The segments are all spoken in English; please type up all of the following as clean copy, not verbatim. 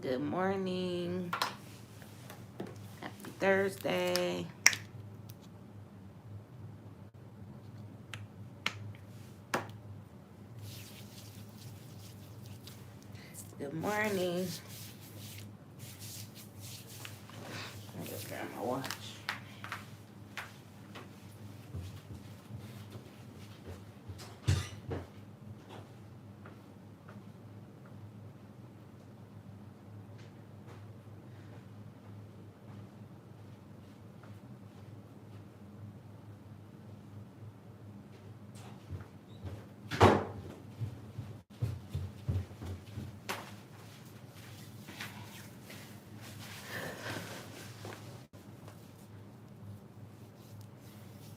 Good morning. Happy Thursday. Good morning. I just grab my watch.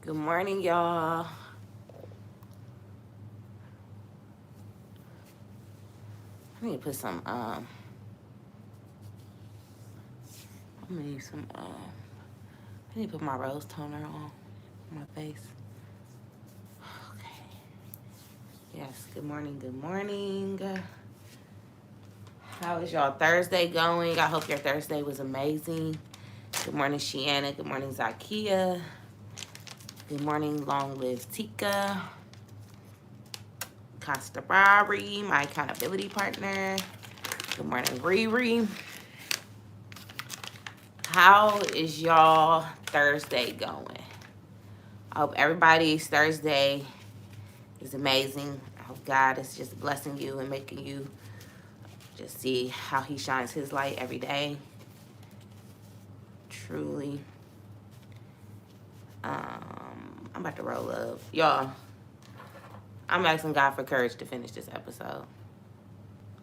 Good morning, y'all. I need to put some I need to put my rose toner on my face. Okay. Yes, good morning, good morning. How is y'all Thursday going? I hope your Thursday was amazing. Good morning, Shiana. Good morning, Zakia. Good morning, Long Live Tika. Kastabari, my accountability partner. Good morning, Riri. How is y'all Thursday going? I hope everybody's Thursday is amazing. I hope God is just blessing you and making you just see how he shines his light every day. Truly. I'm about to roll up. Y'all, I'm asking God for courage to finish this episode.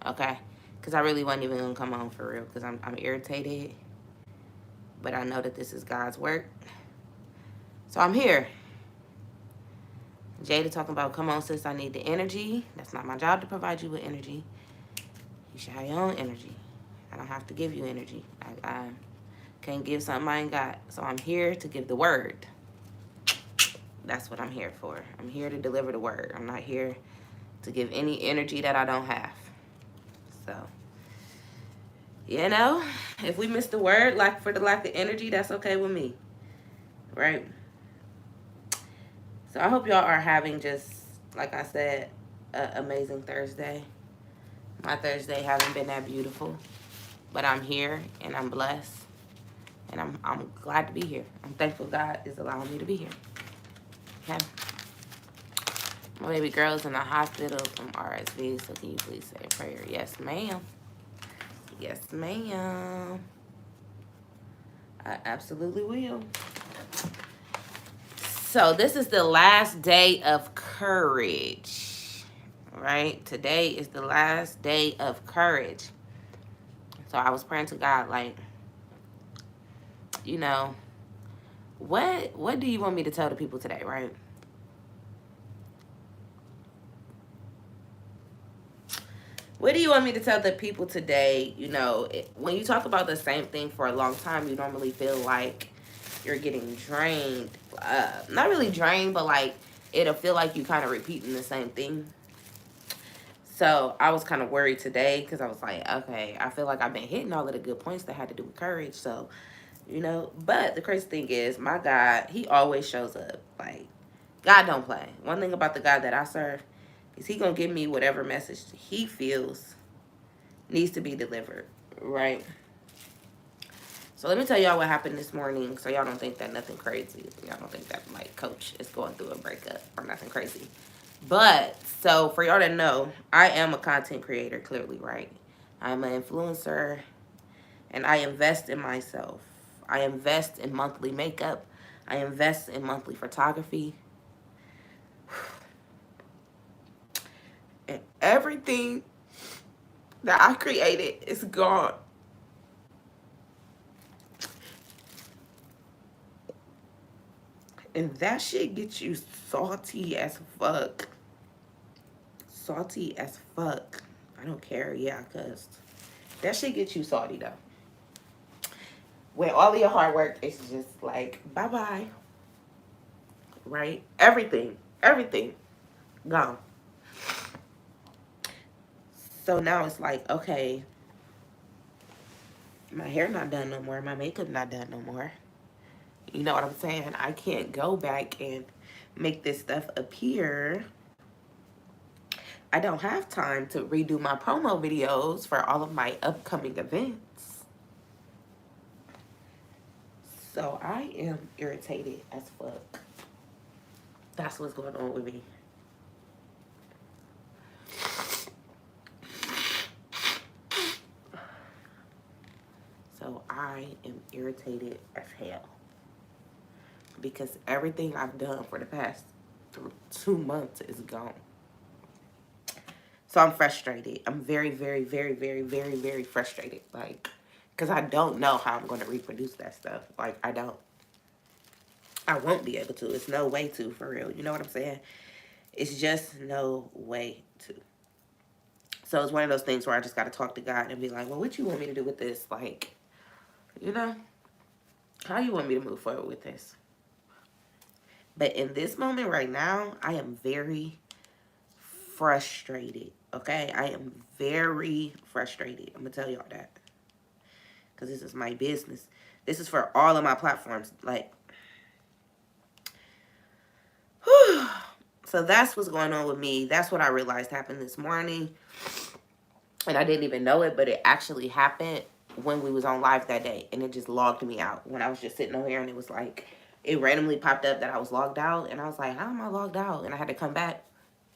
Okay? Because I really wasn't even going to come on for real because I'm irritated. But I know that this is God's work. So I'm here. Jada talking about, come on, sis, I need the energy. That's not my job to provide you with energy. You should have your own energy. I don't have to give you energy. I can't give something I ain't got. So I'm here to give the word. That's what I'm here for. I'm here to deliver the word. I'm not here to give any energy that I don't have. So, you know, if we miss the word, like for the lack of energy, that's okay with me. Right? So I hope y'all are having just, like I said, an amazing Thursday. My Thursday haven't been that beautiful, but I'm here and I'm blessed. And I'm glad to be here. I'm thankful God is allowing me to be here. Okay? My baby girl's in the hospital from RSV, so can you please say a prayer? Yes, ma'am. Yes, ma'am. I absolutely will. So this is the last day of courage, right? Today is the last day of courage. So I was praying to God, like, you know, what do you want me to tell the people today, right? What do you want me to tell the people today? You know, when you talk about the same thing for a long time, you normally feel like you're getting drained. Not really drained, but like it'll feel like you kind of repeating the same thing. So I was kind of worried today because I was like, okay, I feel like I've been hitting all of the good points that had to do with courage. So, you know, but the crazy thing is my God, he always shows up. Like, God don't play. One thing about the God that I serve is he going to give me whatever message he feels needs to be delivered, right? So let me tell y'all what happened this morning so y'all don't think that nothing crazy. Y'all don't think that, like, Coach is going through a breakup or nothing crazy. But, so for y'all to know, I am a content creator, clearly, right? I'm an influencer, and I invest in myself. I invest in monthly makeup. I invest in monthly photography. And everything that I created is gone. And that shit gets you salty as fuck. Salty as fuck. I don't care. Yeah, I cussed. That shit gets you salty, though. When all of your hard work is just like, bye-bye. Right? Everything. Everything. Gone. So now it's like, okay, My hair not done no more. My makeup not done no more. You know what I'm saying? I can't go back and make this stuff appear. I don't have time to redo my promo videos for all of my upcoming events. So I am irritated as fuck. That's what's going on with me. So I am irritated as hell. Because everything I've done for the past 2 months is gone. So I'm frustrated. I'm very, very, very, very, very, very frustrated. Like, because I don't know how I'm going to reproduce that stuff. Like, I don't. I won't be able to. It's no way to, for real. You know what I'm saying? It's just no way to. So it's one of those things where I just got to talk to God and be like, well, what you want me to do with this? Like, you know, how you want me to move forward with this? But in this moment right now, I am very frustrated. Okay? I am very frustrated. I'm going to tell y'all that. Because this is my business. This is for all of my platforms. Like, whew. So that's what's going on with me. That's what I realized happened this morning. And I didn't even know it, but it actually happened when we was on live that day. And it just logged me out. When I was just sitting over here and it was like, it randomly popped up that I was logged out. And I was like, how am I logged out? And I had to come back.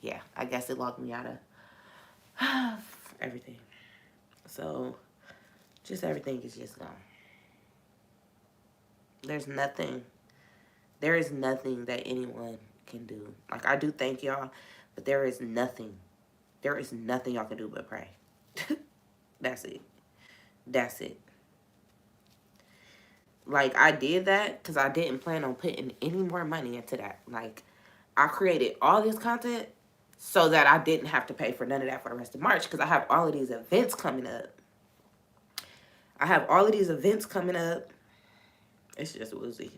Yeah, I guess it logged me out of everything. So, just everything is just gone. There is nothing that anyone can do. Like, I do thank y'all, but there is nothing y'all can do but pray. That's it. That's it. Like, I did that because I didn't plan on putting any more money into that. Like, I created all this content so that I didn't have to pay for none of that for the rest of March because I have all of these events coming up. It's just woozy.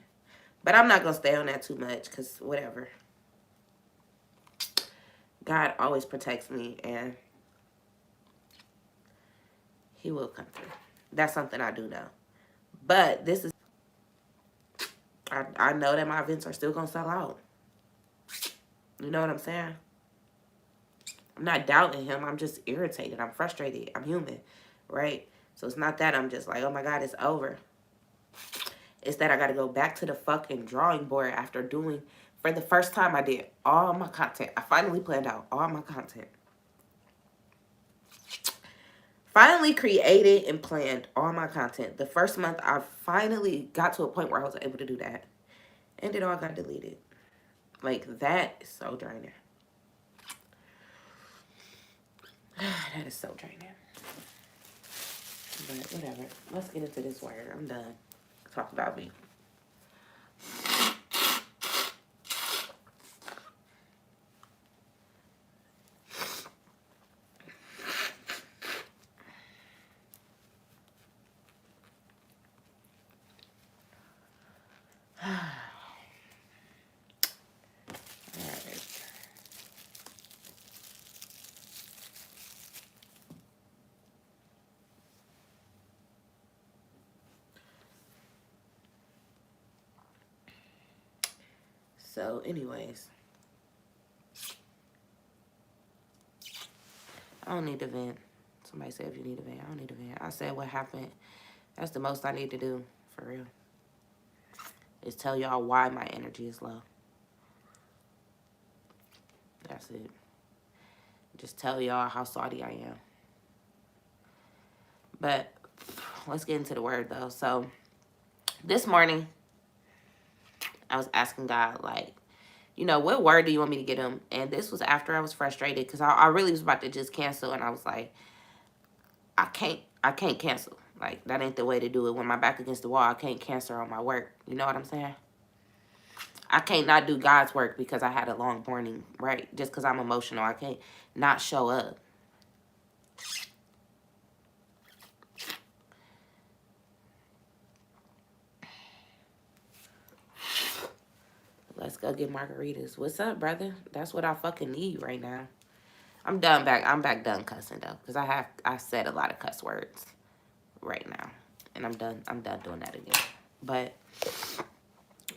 But I'm not going to stay on that too much because whatever. God always protects me and he will come through. That's something I do know. But this is, I know that my events are still going to sell out. You know what I'm saying? I'm not doubting him. I'm just irritated. I'm frustrated. I'm human, right? So it's not that I'm just like, oh my God, it's over. It's that I got to go back to the fucking drawing board after doing, for the first time I did all my content. I finally planned out all my content. Finally created and planned all my content. The first month, I finally got to a point where I was able to do that. And it all got deleted. Like, that is so draining. That is so draining. But whatever. Let's get into this word. I'm done. Talk about me. So, anyways. I don't need to vent. Somebody said if you need to vent, I don't need to vent. I said what happened. That's the most I need to do, for real. Is tell y'all why my energy is low. That's it. Just tell y'all how salty I am. But let's get into the word, though. So, this morning, I was asking God, like, you know, what word do you want me to get him? And this was after I was frustrated because I really was about to just cancel. And I was like, I can't cancel. Like, that ain't the way to do it. When my back against the wall, I can't cancel on my work. You know what I'm saying? I can't not do God's work because I had a long morning, right? Just because I'm emotional. I can't not show up. Let's go get margaritas. What's up, brother? That's what I fucking need right now. I'm back done cussing, though. Because I said a lot of cuss words right now. And I'm done. I'm done doing that again. But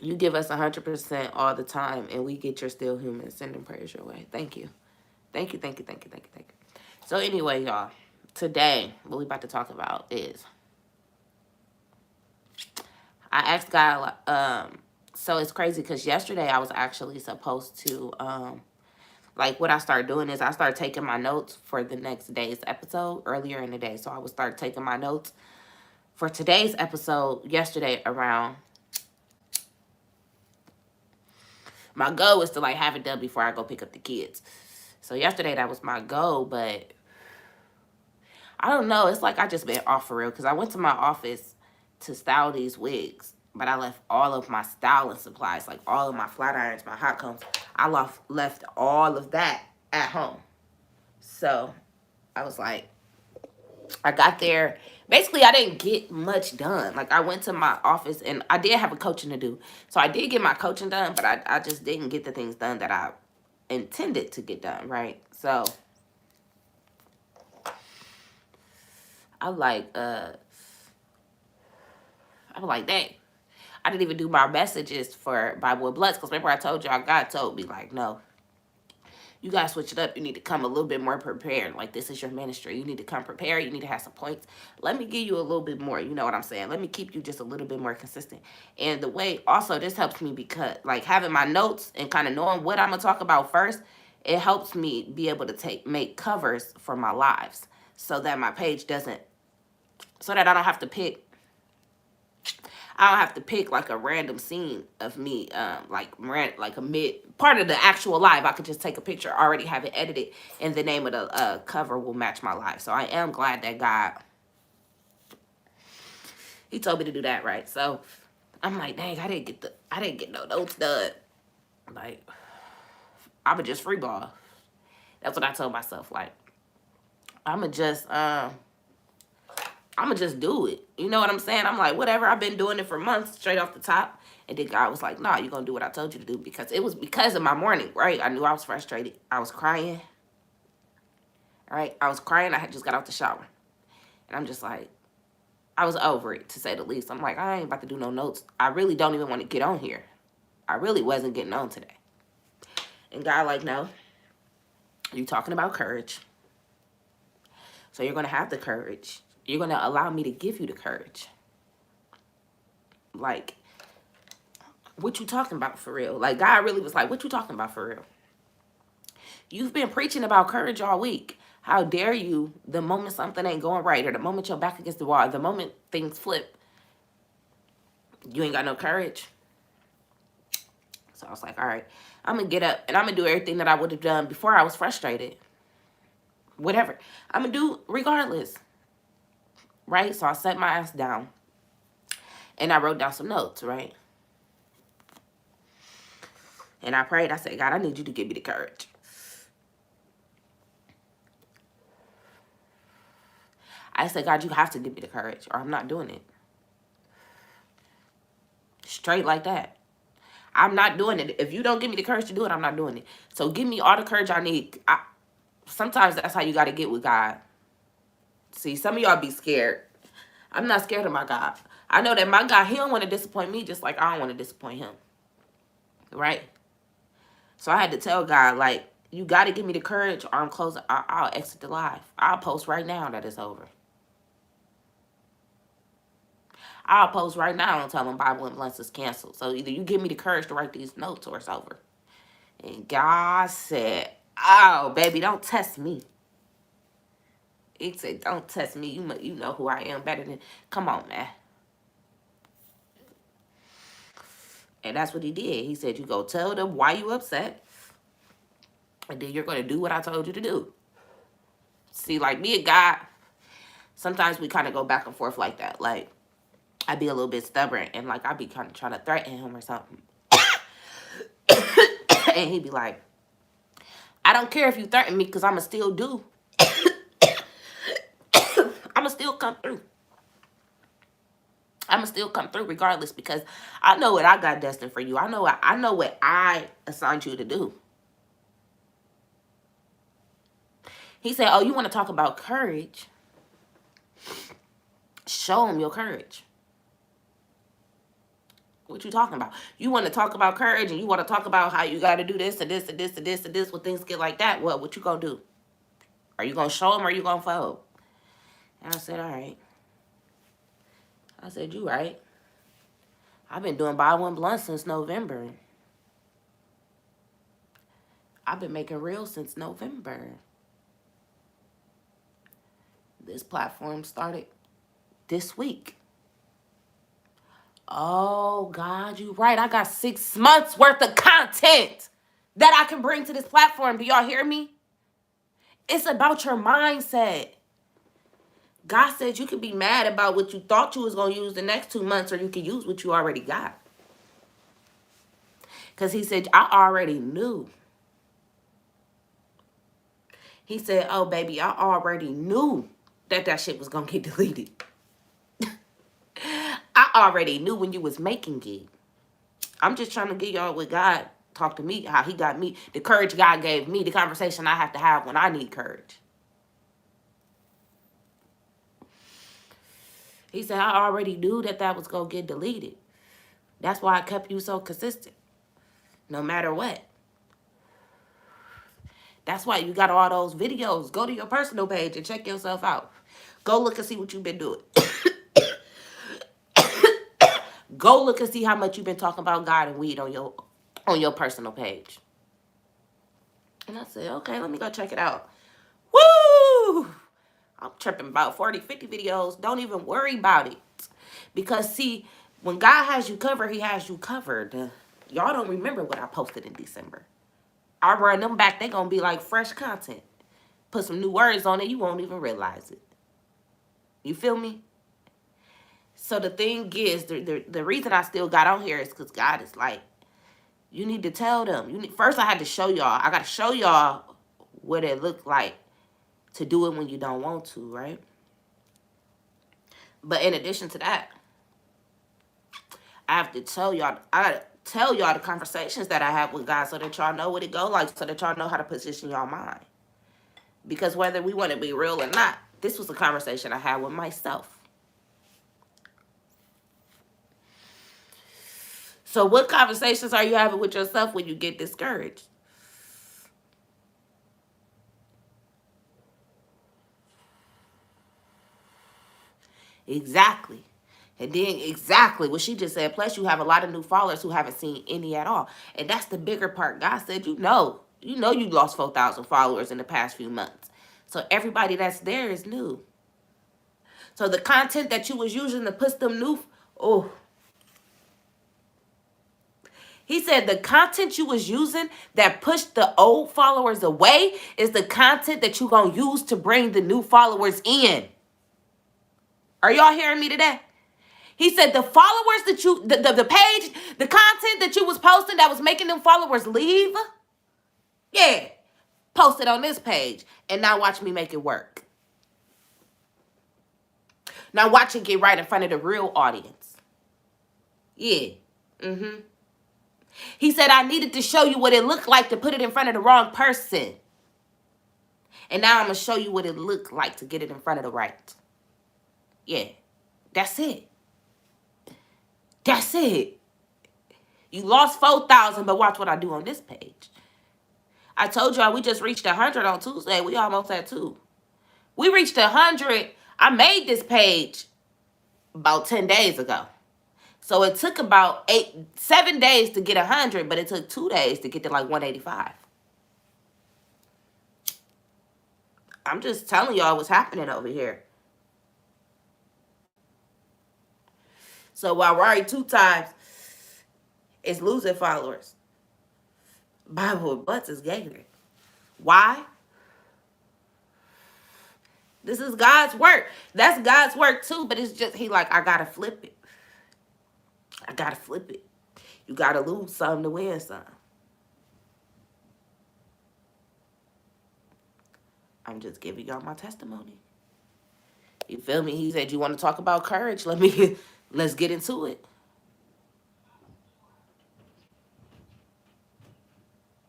you give us 100% all the time, and we get your still human sending prayers your way. Thank you. Thank you, thank you, thank you, thank you, thank you. So anyway, y'all, today, what we about to talk about is, I asked God, so it's crazy because yesterday I was actually supposed to, like what I started doing is I started taking my notes for the next day's episode earlier in the day. So I would start taking my notes for today's episode yesterday around, my goal is to like have it done before I go pick up the kids. So yesterday that was my goal, but I don't know. It's like I just been off for real because I went to my office to style these wigs, but I left all of my styling supplies, like all of my flat irons, my hot combs. I left all of that at home. So I was like, I got there. Basically, I didn't get much done. Like, I went to my office, and I did have a coaching to do. So I did get my coaching done, but I just didn't get the things done that I intended to get done, right? So I'm like, dang. I didn't even do my messages for Bible and Bloods because remember I told y'all, God told me, like, no, you got to switch it up. You need to come a little bit more prepared. Like, this is your ministry. You need to come prepared. You need to have some points. Let me give you a little bit more. You know what I'm saying? Let me keep you just a little bit more consistent. And the way, also, this helps me because, like, having my notes and kind of knowing what I'm going to talk about first, it helps me be able to make covers for my lives so that my page doesn't, so that I don't have to pick like a random scene of me, like a mid part of the actual live. I could just take a picture, already have it edited, and the name of the cover will match my live. So I am glad that God, He told me to do that, right? So I'm like, dang, I didn't get no notes done. Like, I'ma just free ball. That's what I told myself. Like, I'ma just do it. You know what I'm saying? I'm like, whatever. I've been doing it for months, straight off the top. And then God was like, nah, you're going to do what I told you to do. Because it was because of my morning, right? I knew I was frustrated. I was crying. Right? I was crying. I had just got out the shower. And I'm just like, I was over it, to say the least. I'm like, I ain't about to do no notes. I really don't even want to get on here. I really wasn't getting on today. And God like, no, you're talking about courage. So you're going to have the courage. You're going to allow me to give you the courage. Like, what you talking about for real? Like, God really was like, what you talking about for real? You've been preaching about courage all week. How dare you, the moment something ain't going right, or the moment you're back against the wall, or the moment things flip, you ain't got no courage. So I was like, all right, I'm going to get up, and I'm going to do everything that I would have done before I was frustrated. Whatever. I'm going to do regardless. Right? So I set my ass down, and I wrote down some notes, right? And I prayed. I said, God, I need you to give me the courage. I said, God, you have to give me the courage or I'm not doing it. Straight like that. I'm not doing it. If you don't give me the courage to do it, I'm not doing it. So give me all the courage I need. Sometimes that's how you got to get with God. See, some of y'all be scared. I'm not scared of my God. I know that my God, He don't want to disappoint me just like I don't want to disappoint Him. Right? So I had to tell God, like, you got to give me the courage or I'm closing. I'll exit the live. I'll post right now that it's over. I'll post right now and tell them Bible and Blunts is canceled. So either you give me the courage to write these notes or it's over. And God said, oh, baby, don't test me. He said, don't test me. You know who I am better than... Come on, man. And that's what He did. He said, you go tell them why you upset. And then you're going to do what I told you to do. See, like me and God, sometimes we kind of go back and forth like that. Like, I'd be a little bit stubborn. And like, I'd be kind of trying to threaten Him or something. And He'd be like, I don't care if you threaten me because I'm going to still do. I'm going to still come through. I'm going to still come through regardless because I know what I got destined for you. I know what I assigned you to do. He said, oh, you want to talk about courage? Show them your courage. What you talking about? You want to talk about courage and you want to talk about how you got to do this and this and this and this and this when things get like that. What you going to do? Are you going to show them or are you going to fold? And I said, all right. I said, you right. I've been doing buy one blunt since November. I've been making reels since November. This platform started this week. Oh, God, you right. I got 6 months worth of content that I can bring to this platform. Do y'all hear me? It's about your mindset. God said you could be mad about what you thought you was going to use the next 2 months, or you can use what you already got. Because he said, I already knew. He said, oh, baby, I already knew that shit was going to get deleted. I already knew when you was making it. I'm just trying to get y'all what God talked to me, how he got me, the courage God gave me, the conversation I have to have when I need courage. He said, I already knew that was going to get deleted. That's why I kept you so consistent, no matter what. That's why you got all those videos. Go to your personal page and check yourself out. Go look and see what you've been doing. Go look and see how much you've been talking about God and weed on your personal page. And I said, okay, let me go check it out. Woo! I'm tripping about 40, 50 videos. Don't even worry about it. Because, see, when God has you covered, he has you covered. Y'all don't remember what I posted in December. I run them back. They going to be like fresh content. Put some new words on it. You won't even realize it. You feel me? So the thing is, the reason I still got on here is because God is like, you need to tell them. First, I had to show y'all. I got to show y'all what it looked like to do it when you don't want to, right? But in addition to that, I have to tell y'all, the conversations that I have with God so that y'all know what it go like, so that y'all know how to position y'all mind. Because whether we want to be real or not, this was a conversation I had with myself. So what conversations are you having with yourself when you get discouraged? Exactly. And then exactly what she just said. Plus, you have a lot of new followers who haven't seen any at all. And that's the bigger part. God said, you lost 4,000 followers in the past few months. So everybody that's there is new. So the content that you was using to push them new, he said the content you was using that pushed the old followers away is the content that you going to use to bring the new followers in. Are y'all hearing me today? He said the followers that the page, the content that you was posting that was making them followers leave, yeah, post it on this page. And now watch me make it work. Now watch it get right in front of the real audience. Yeah. He said I needed to show you what it looked like to put it in front of the wrong person. And now I'm going to show you what it looked like to get it in front of the right. Yeah. That's it. That's it. You lost 4,000, but watch what I do on this page. I told y'all we just reached 100 on Tuesday. We almost at 2. We reached 100. I made this page about 10 days ago. So it took about 7 days to get 100, but it took 2 days to get to like 185. I'm just telling y'all what's happening over here. So while Rari 2 times is losing followers, Bible Butts is gaining. Why? This is God's work. That's God's work too, but it's just, he like, I gotta flip it. I gotta flip it. You gotta lose some to win some. I'm just giving y'all my testimony. You feel me? He said, you want to talk about courage? Let's get into it.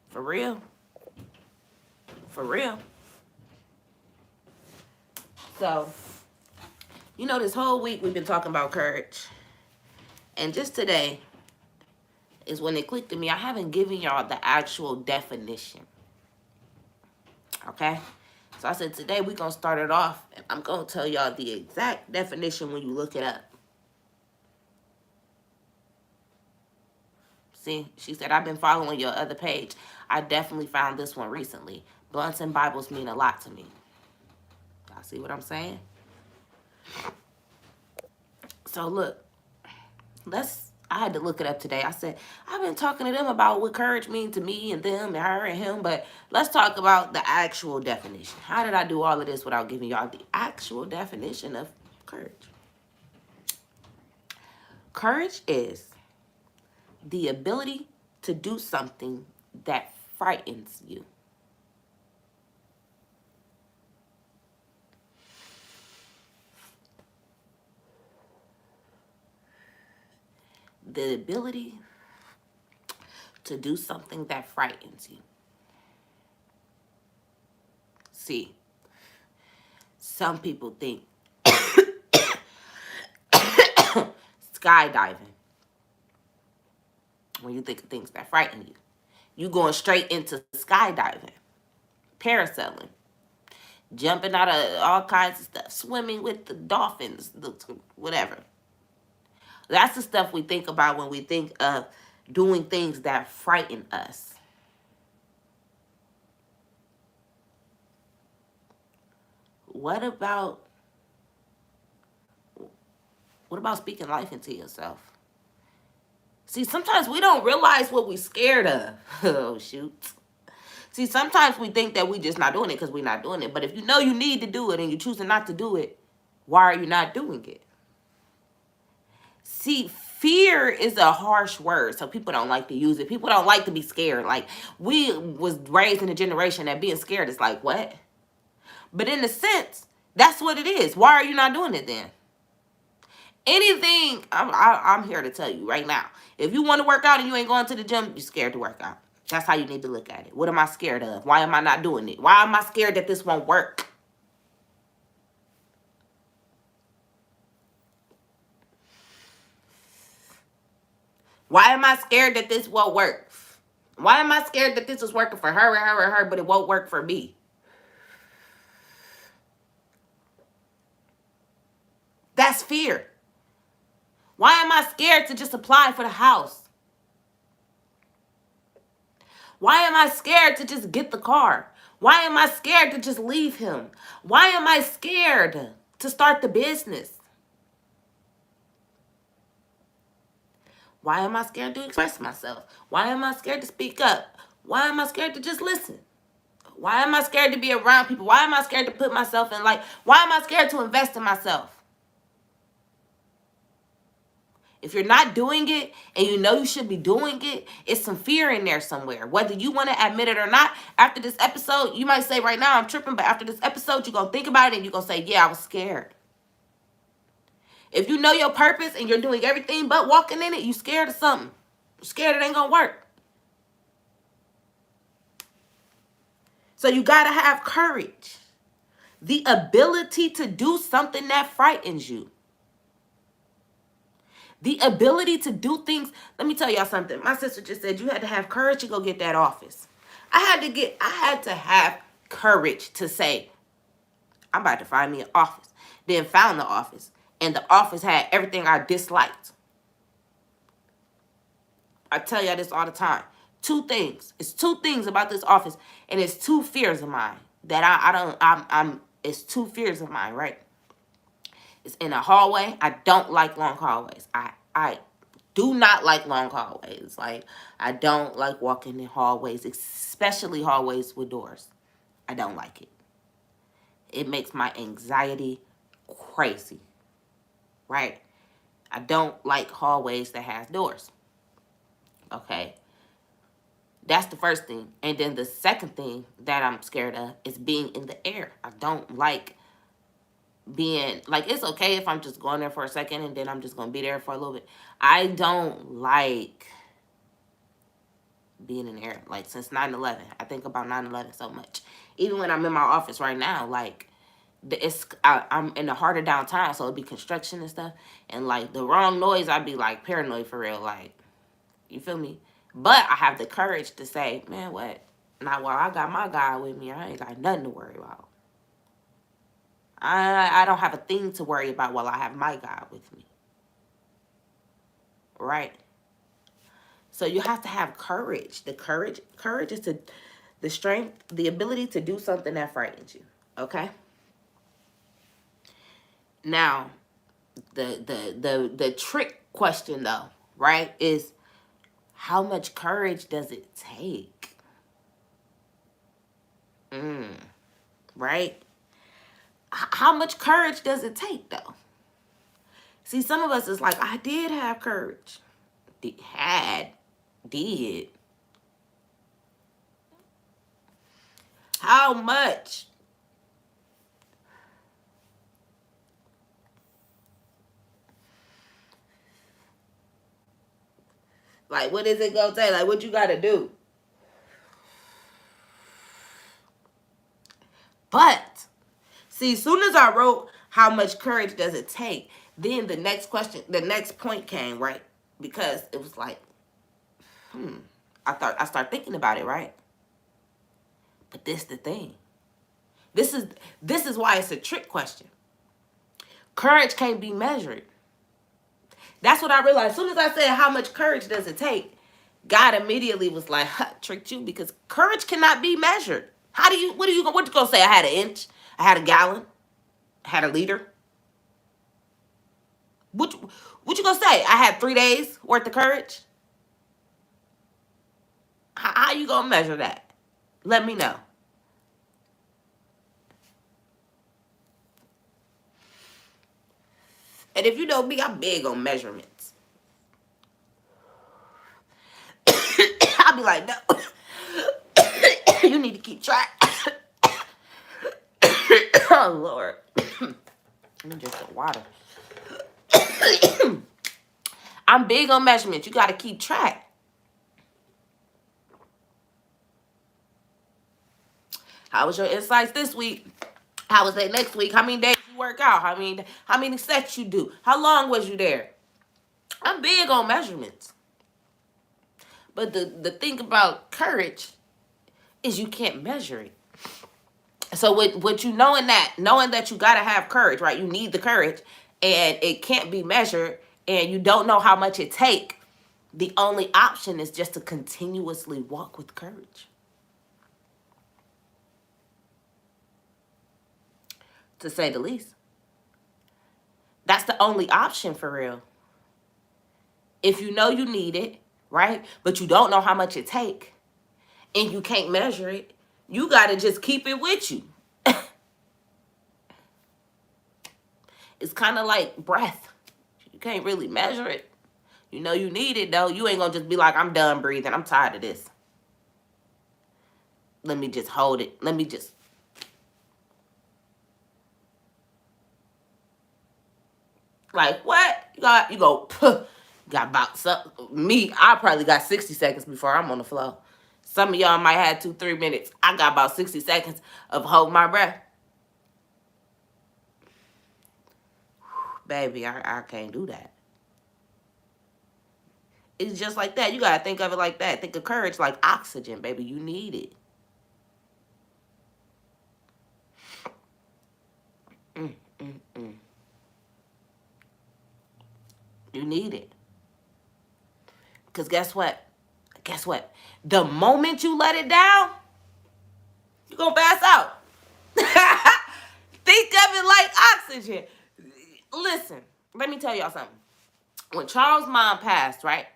For real. For real. So, You know, this whole week we've been talking about courage. And just today is when it clicked to me. I haven't given y'all the actual definition. Okay? So I said today we're going to start it off. And I'm going to tell y'all the exact definition when you look it up. See, she said, I've been following your other page. I definitely found this one recently. Blunts and Bibles mean a lot to me. Y'all see what I'm saying? So look, I had to look it up today. I said, I've been talking to them about what courage means to me and them and her and him, but let's talk about the actual definition. How did I do all of this without giving y'all the actual definition of courage? Courage is the ability to do something that frightens you. The ability to do something that frightens you. See, some people think skydiving. When you think of things that frighten you, you going straight into skydiving, parasailing, jumping out of all kinds of stuff, swimming with the dolphins, whatever. That's the stuff we think about when we think of doing things that frighten us. What about speaking life into yourself? See, sometimes we don't realize what we're scared of. Oh, shoot. See, sometimes we think that we just not doing it because we're not doing it. But if you know you need to do it and you're choosing not to do it, why are you not doing it? See, fear is a harsh word, so people don't like to use it. People don't like to be scared. Like, we was raised in a generation that being scared is like, what? But in a sense, that's what it is. Why are you not doing it then? Anything, I'm here to tell you right now. If you want to work out and you ain't going to the gym, you're scared to work out. That's how you need to look at it. What am I scared of? Why am I not doing it? Why am I scared that this won't work? Why am I scared that this won't work? Why am I scared that this is working for her and her and her, but it won't work for me? That's fear. Why am I scared to just apply for the house? Why am I scared to just get the car? Why am I scared to just leave him? Why am I scared to start the business? Why am I scared to express myself? Why am I scared to speak up? Why am I scared to just listen? Why am I scared to be around people? Why am I scared to put myself in life? Why am I scared to invest in myself? If you're not doing it and you know you should be doing it, it's some fear in there somewhere. Whether you want to admit it or not, after this episode, you might say right now I'm tripping, but after this episode, you're going to think about it and you're going to say, yeah, I was scared. If you know your purpose and you're doing everything but walking in it, you scared of something. You're scared it ain't going to work. So you got to have courage. The ability to do something that frightens you. The ability to do things. Let me tell y'all something. My sister just said you had to have courage to go get that office. I had to have courage to say, I'm about to find me an office. Then found the office. And the office had everything I disliked. I tell y'all this all the time. Two things. It's two things about this office. And it's two fears of mine. That it's two fears of mine, right? It's in a hallway. I don't like long hallways. I do not like long hallways. Like, I don't like walking in hallways, especially hallways with doors. I don't like it. It makes my anxiety crazy, right? I don't like hallways that has doors. Okay. That's the first thing. And then the second thing that I'm scared of is being in the air. I don't like being, like, it's okay if I'm just going there for a second and then I'm just going to be there for a little bit. I don't like being in the air. Like, since 9/11, I think about 9/11 so much. Even when I'm in my office right now, like, I'm in the heart of downtown, so it'd be construction and stuff, and like the wrong noise, I'd be like paranoid for real, like, you feel me? But I have the courage to say, man, what? Not while I got my God with me. I ain't got nothing to worry about. I don't have a thing to worry about while I have my God with me, right? So you have to have courage. Courage is the strength, the ability to do something that frightens you. Okay. Now, the trick question though, right, is how much courage does it take? Right? How much courage does it take though? See, some of us is like, I did have courage. Did. How much? Like, what is it gonna take? Like, what you gotta do? But, see, as soon as I wrote how much courage does it take, then the next question, the next point came, right? Because it was like, I start thinking about it, right? But this the thing. This is why it's a trick question. Courage can't be measured. That's what I realized. As soon as I said how much courage does it take, God immediately was like, tricked you, because courage cannot be measured. What you gonna say? I had an inch, I had a gallon, I had a liter. What you gonna say? I had 3 days worth of courage? How you gonna measure that? Let me know. And if you know me, I'm big on measurements. I'll be like, no, you need to keep track. Oh, Lord. Let me just get water. I'm big on measurements. You got to keep track. How was your insights this week? How was that next week? How many days you work out? How many sets you do? How long was you there? I'm big on measurements. But the thing about courage is you can't measure it. So with you knowing that you gotta have courage, right? You need the courage, and it can't be measured, and you don't know how much it take. The only option is just to continuously walk with courage. To say the least. That's the only option for real. If you know you need it, right? But you don't know how much it take, and you can't measure it, you gotta just keep it with you. It's kind of like breath. You can't really measure it. You know you need it, though. You ain't gonna just be like, I'm done breathing. I'm tired of this. Let me just hold it. Let me just. Like, what? You go, puh. Got about some. Me, I probably got 60 seconds before I'm on the floor. Some of y'all might have 2-3 minutes. I got about 60 seconds of holding my breath. Baby, I can't do that. It's just like that. You gotta think of it like that. Think of courage like oxygen, baby. You need it. You need it. Because guess what? Guess what? The moment you let it down, you're going to pass out. Think of it like oxygen. Listen, let me tell y'all something. When Charles' mom passed, right?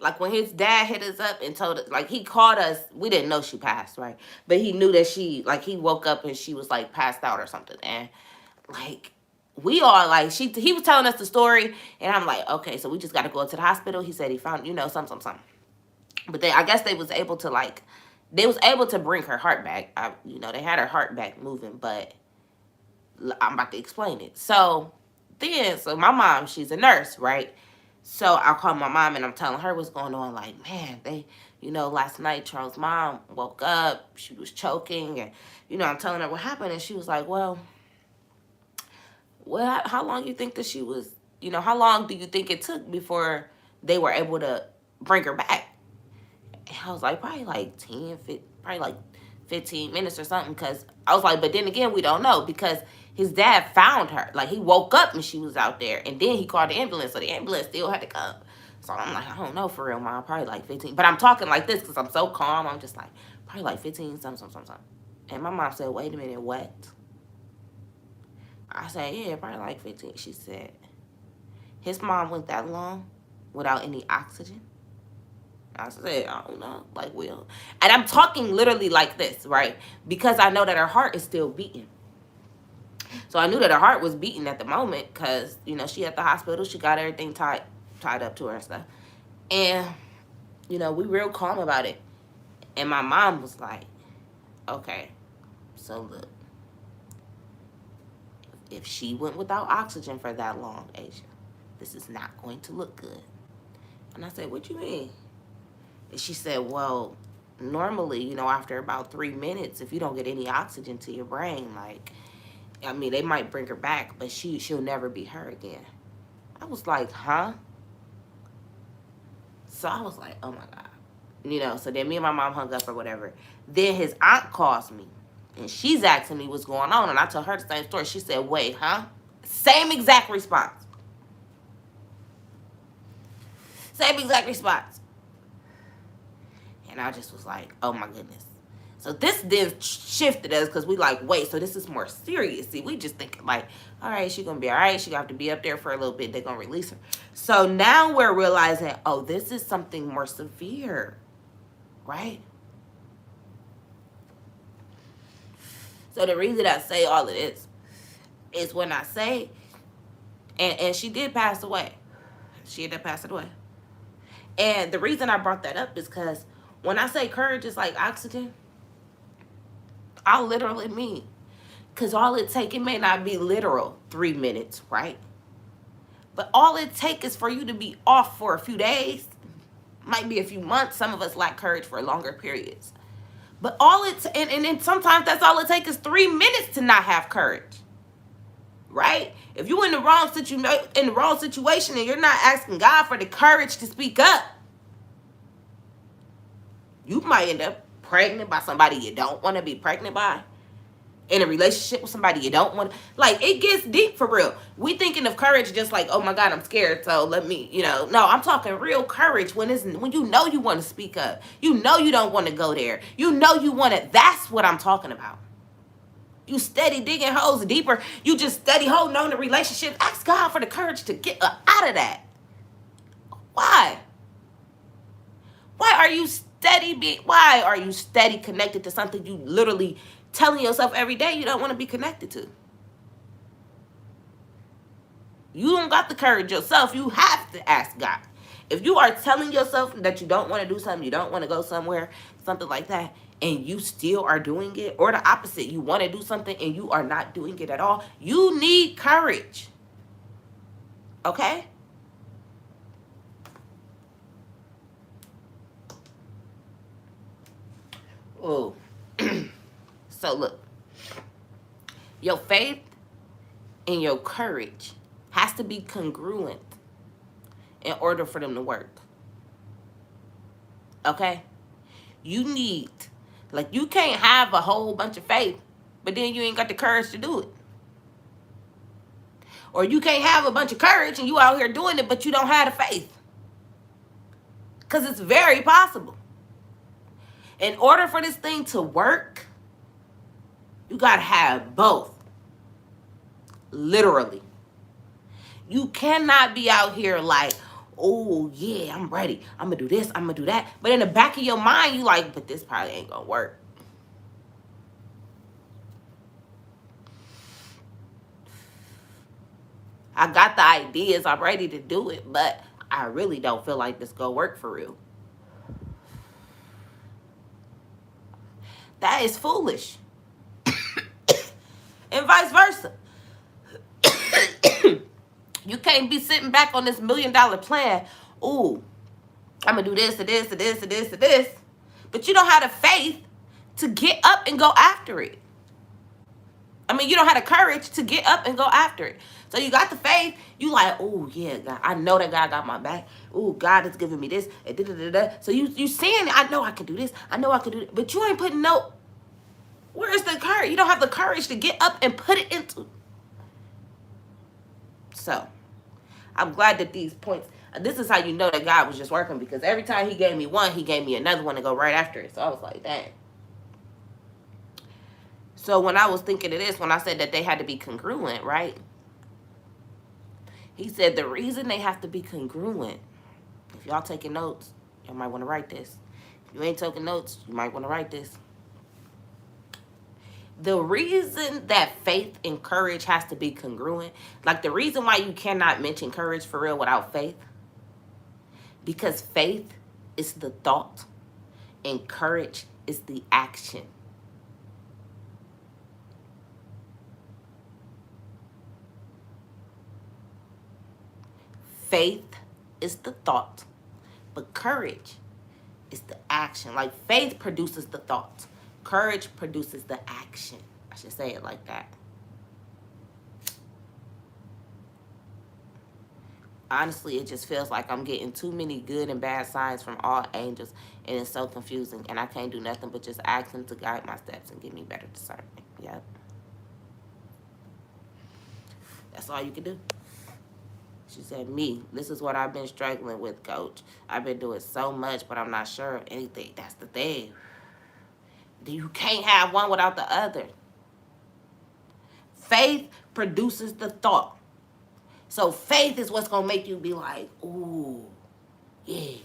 Like when his dad hit us up and told us, like he called us, we didn't know she passed, right? But he knew that he woke up and she was like passed out or something. And like, we all like, he was telling us the story, and I'm like, okay, so we just got to go to the hospital. He said he found, something. But I guess they was able to bring her heart back. They had her heart back moving, but I'm about to explain it. So my mom, she's a nurse, right? So I called my mom and I'm telling her what's going on. Like, man, last night Charles' mom woke up, she was choking, and I'm telling her what happened, and she was like, well, how long you think that she was, how long do you think it took before they were able to bring her back? And I was like, probably like 10, probably like 15 minutes or something. Because I was like, but then again, we don't know, because his dad found her. Like, he woke up and she was out there, and then he called the ambulance, so the ambulance still had to come. So I'm like, I don't know, for real, Mom, probably like 15. But I'm talking like this because I'm so calm. I'm just like, probably like 15, something. And my mom said, wait a minute, what? I said, yeah, probably like 15. She said, his mom went that long without any oxygen? I said, I don't know, like, Will. And I'm talking literally like this, right? Because I know that her heart is still beating. So I knew that her heart was beating at the moment because, she at the hospital. She got everything tied up to her and stuff. And, we real calm about it. And my mom was like, okay, so look, if she went without oxygen for that long, Asia, this is not going to look good. And I said, what you mean? And she said, well, normally, after about 3 minutes, if you don't get any oxygen to your brain, they might bring her back, but she'll never be her again. I was like, huh? So I was like, oh my God. So then me and my mom hung up or whatever. Then his aunt calls me, and she's asking me what's going on, and I told her the same story. She said, wait, huh? Same exact response. Same exact response. And I just was like, oh my goodness. So this then shifted us because we like, wait, so this is more serious. See, we just thinking like, all right, she's going to be all right. She going to have to be up there for a little bit. They're going to release her. So now we're realizing, oh, this is something more severe, right? So the reason I say all of this is when I say, and she did pass away. She ended up passing away. And the reason I brought that up is because when I say courage is like oxygen, I literally mean, because all it takes, it may not be literal 3 minutes, right? But all it takes is for you to be off for a few days, might be a few months. Some of us lack courage for longer periods. But and sometimes that's all it takes is 3 minutes to not have courage, right? If you're in the wrong situation and you're not asking God for the courage to speak up, you might end up pregnant by somebody you don't want to be pregnant by, in a relationship with somebody you don't want. Like, it gets deep for real. We thinking of courage just like, oh my God, I'm scared, so let me, no, I'm talking real courage when you know you want to speak up. You know you don't want to go there. You know you want to. That's what I'm talking about. You steady digging holes deeper. You just steady holding on to relationships. Ask God for the courage to get out of that. Why? Why are you steady connected to something you literally telling yourself every day you don't want to be connected to? You don't got the courage yourself. You have to ask God. If you are telling yourself that you don't want to do something, you don't want to go somewhere, something like that, and you still are doing it, or the opposite, you want to do something and you are not doing it at all, you need courage. Okay? Oh. So look, your faith and your courage has to be congruent in order for them to work. Okay? You can't have a whole bunch of faith, but then you ain't got the courage to do it. Or you can't have a bunch of courage and you out here doing it, but you don't have the faith. Because it's very possible. In order for this thing to work, you got to have both. Literally. You cannot be out here like, oh, yeah, I'm ready. I'm going to do this. I'm going to do that. But in the back of your mind, you like, but this probably ain't going to work. I got the ideas. I'm ready to do it, but I really don't feel like this going to work for real. That is foolish. And vice versa. You can't be sitting back on this $1 million plan. Ooh, I'm going to do this and this and this and this and this. But you don't have the faith to get up and go after it. I mean, you don't have the courage to get up and go after it. So you got the faith. You like, oh yeah, God, I know that God got my back. Oh, God is giving me this. And da, da, da, da. So you saying, I know I can do this. I know I can do it. But you ain't putting no. Where's the courage? You don't have the courage to get up and put it into. So I'm glad that these points. This is how you know that God was just working, because every time He gave me one, He gave me another one to go right after it. So I was like, dang. So when I was thinking of this, when I said that they had to be congruent, right? He said the reason they have to be congruent, if y'all taking notes, y'all might want to write this. If you ain't taking notes, you might want to write this. The reason that faith and courage has to be congruent, like the reason why you cannot mention courage for real without faith, because faith is the thought and courage is the action. Faith is the thought, but courage is the action. Like faith produces the thought, courage produces the action. I should say it like that. Honestly, it just feels like I'm getting too many good and bad signs from all angels, and it's so confusing, and I can't do nothing but just ask Him to guide my steps and give me better discernment. Yep. That's all you can do. She said, me, this is what I've been struggling with, Coach. I've been doing so much, but I'm not sure of anything. That's the thing. You can't have one without the other. Faith produces the thought. So faith is what's going to make you be like, ooh, yeah,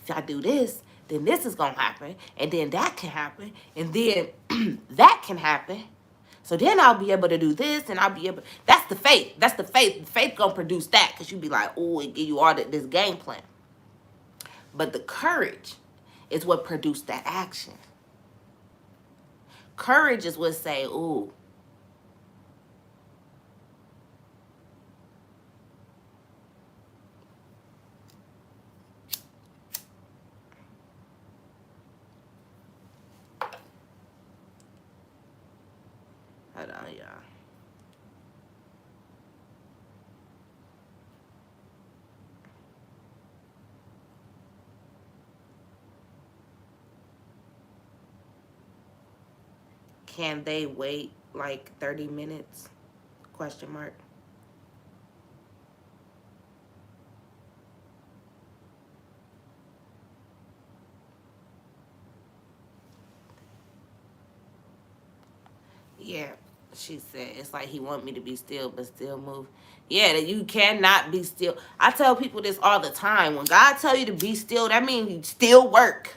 if I do this, then this is going to happen. And then that can happen. And then that can happen. So then I'll be able to do this, and I'll be able. That's the faith. That's the faith. Faith gonna produce that, because you be like, oh, it give you all this game plan. But the courage is what produced that action. Courage is what say, ooh. Hold on, y'all. Can they wait like 30 minutes? Question mark. Yeah, she said, it's like He want me to be still, but still move. Yeah, that you cannot be still. I tell people this all the time. When God tell you to be still, that means you still work.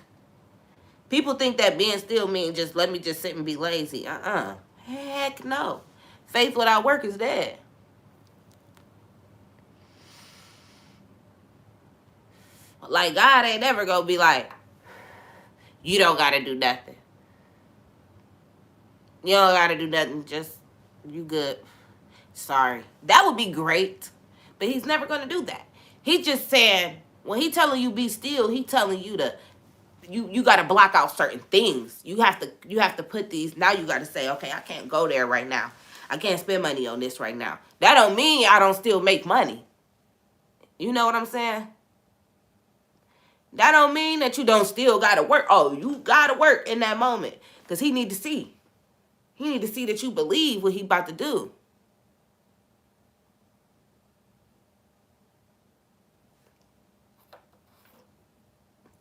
People think that being still means just let me just sit and be lazy. Heck no. Faith without work is dead. Like, God ain't never gonna be like, you don't gotta do nothing. You don't gotta do nothing. Just, you good. Sorry. That would be great. But He's never gonna do that. He just said, when He telling you be still, He telling you to, you got to block out certain things. You have to put these. Now you got to say, okay, I can't go there right now. I can't spend money on this right now. That don't mean I don't still make money. You know what I'm saying? That don't mean that you don't still got to work. Oh, you got to work in that moment, because He need to see. He need to see that you believe what He about to do.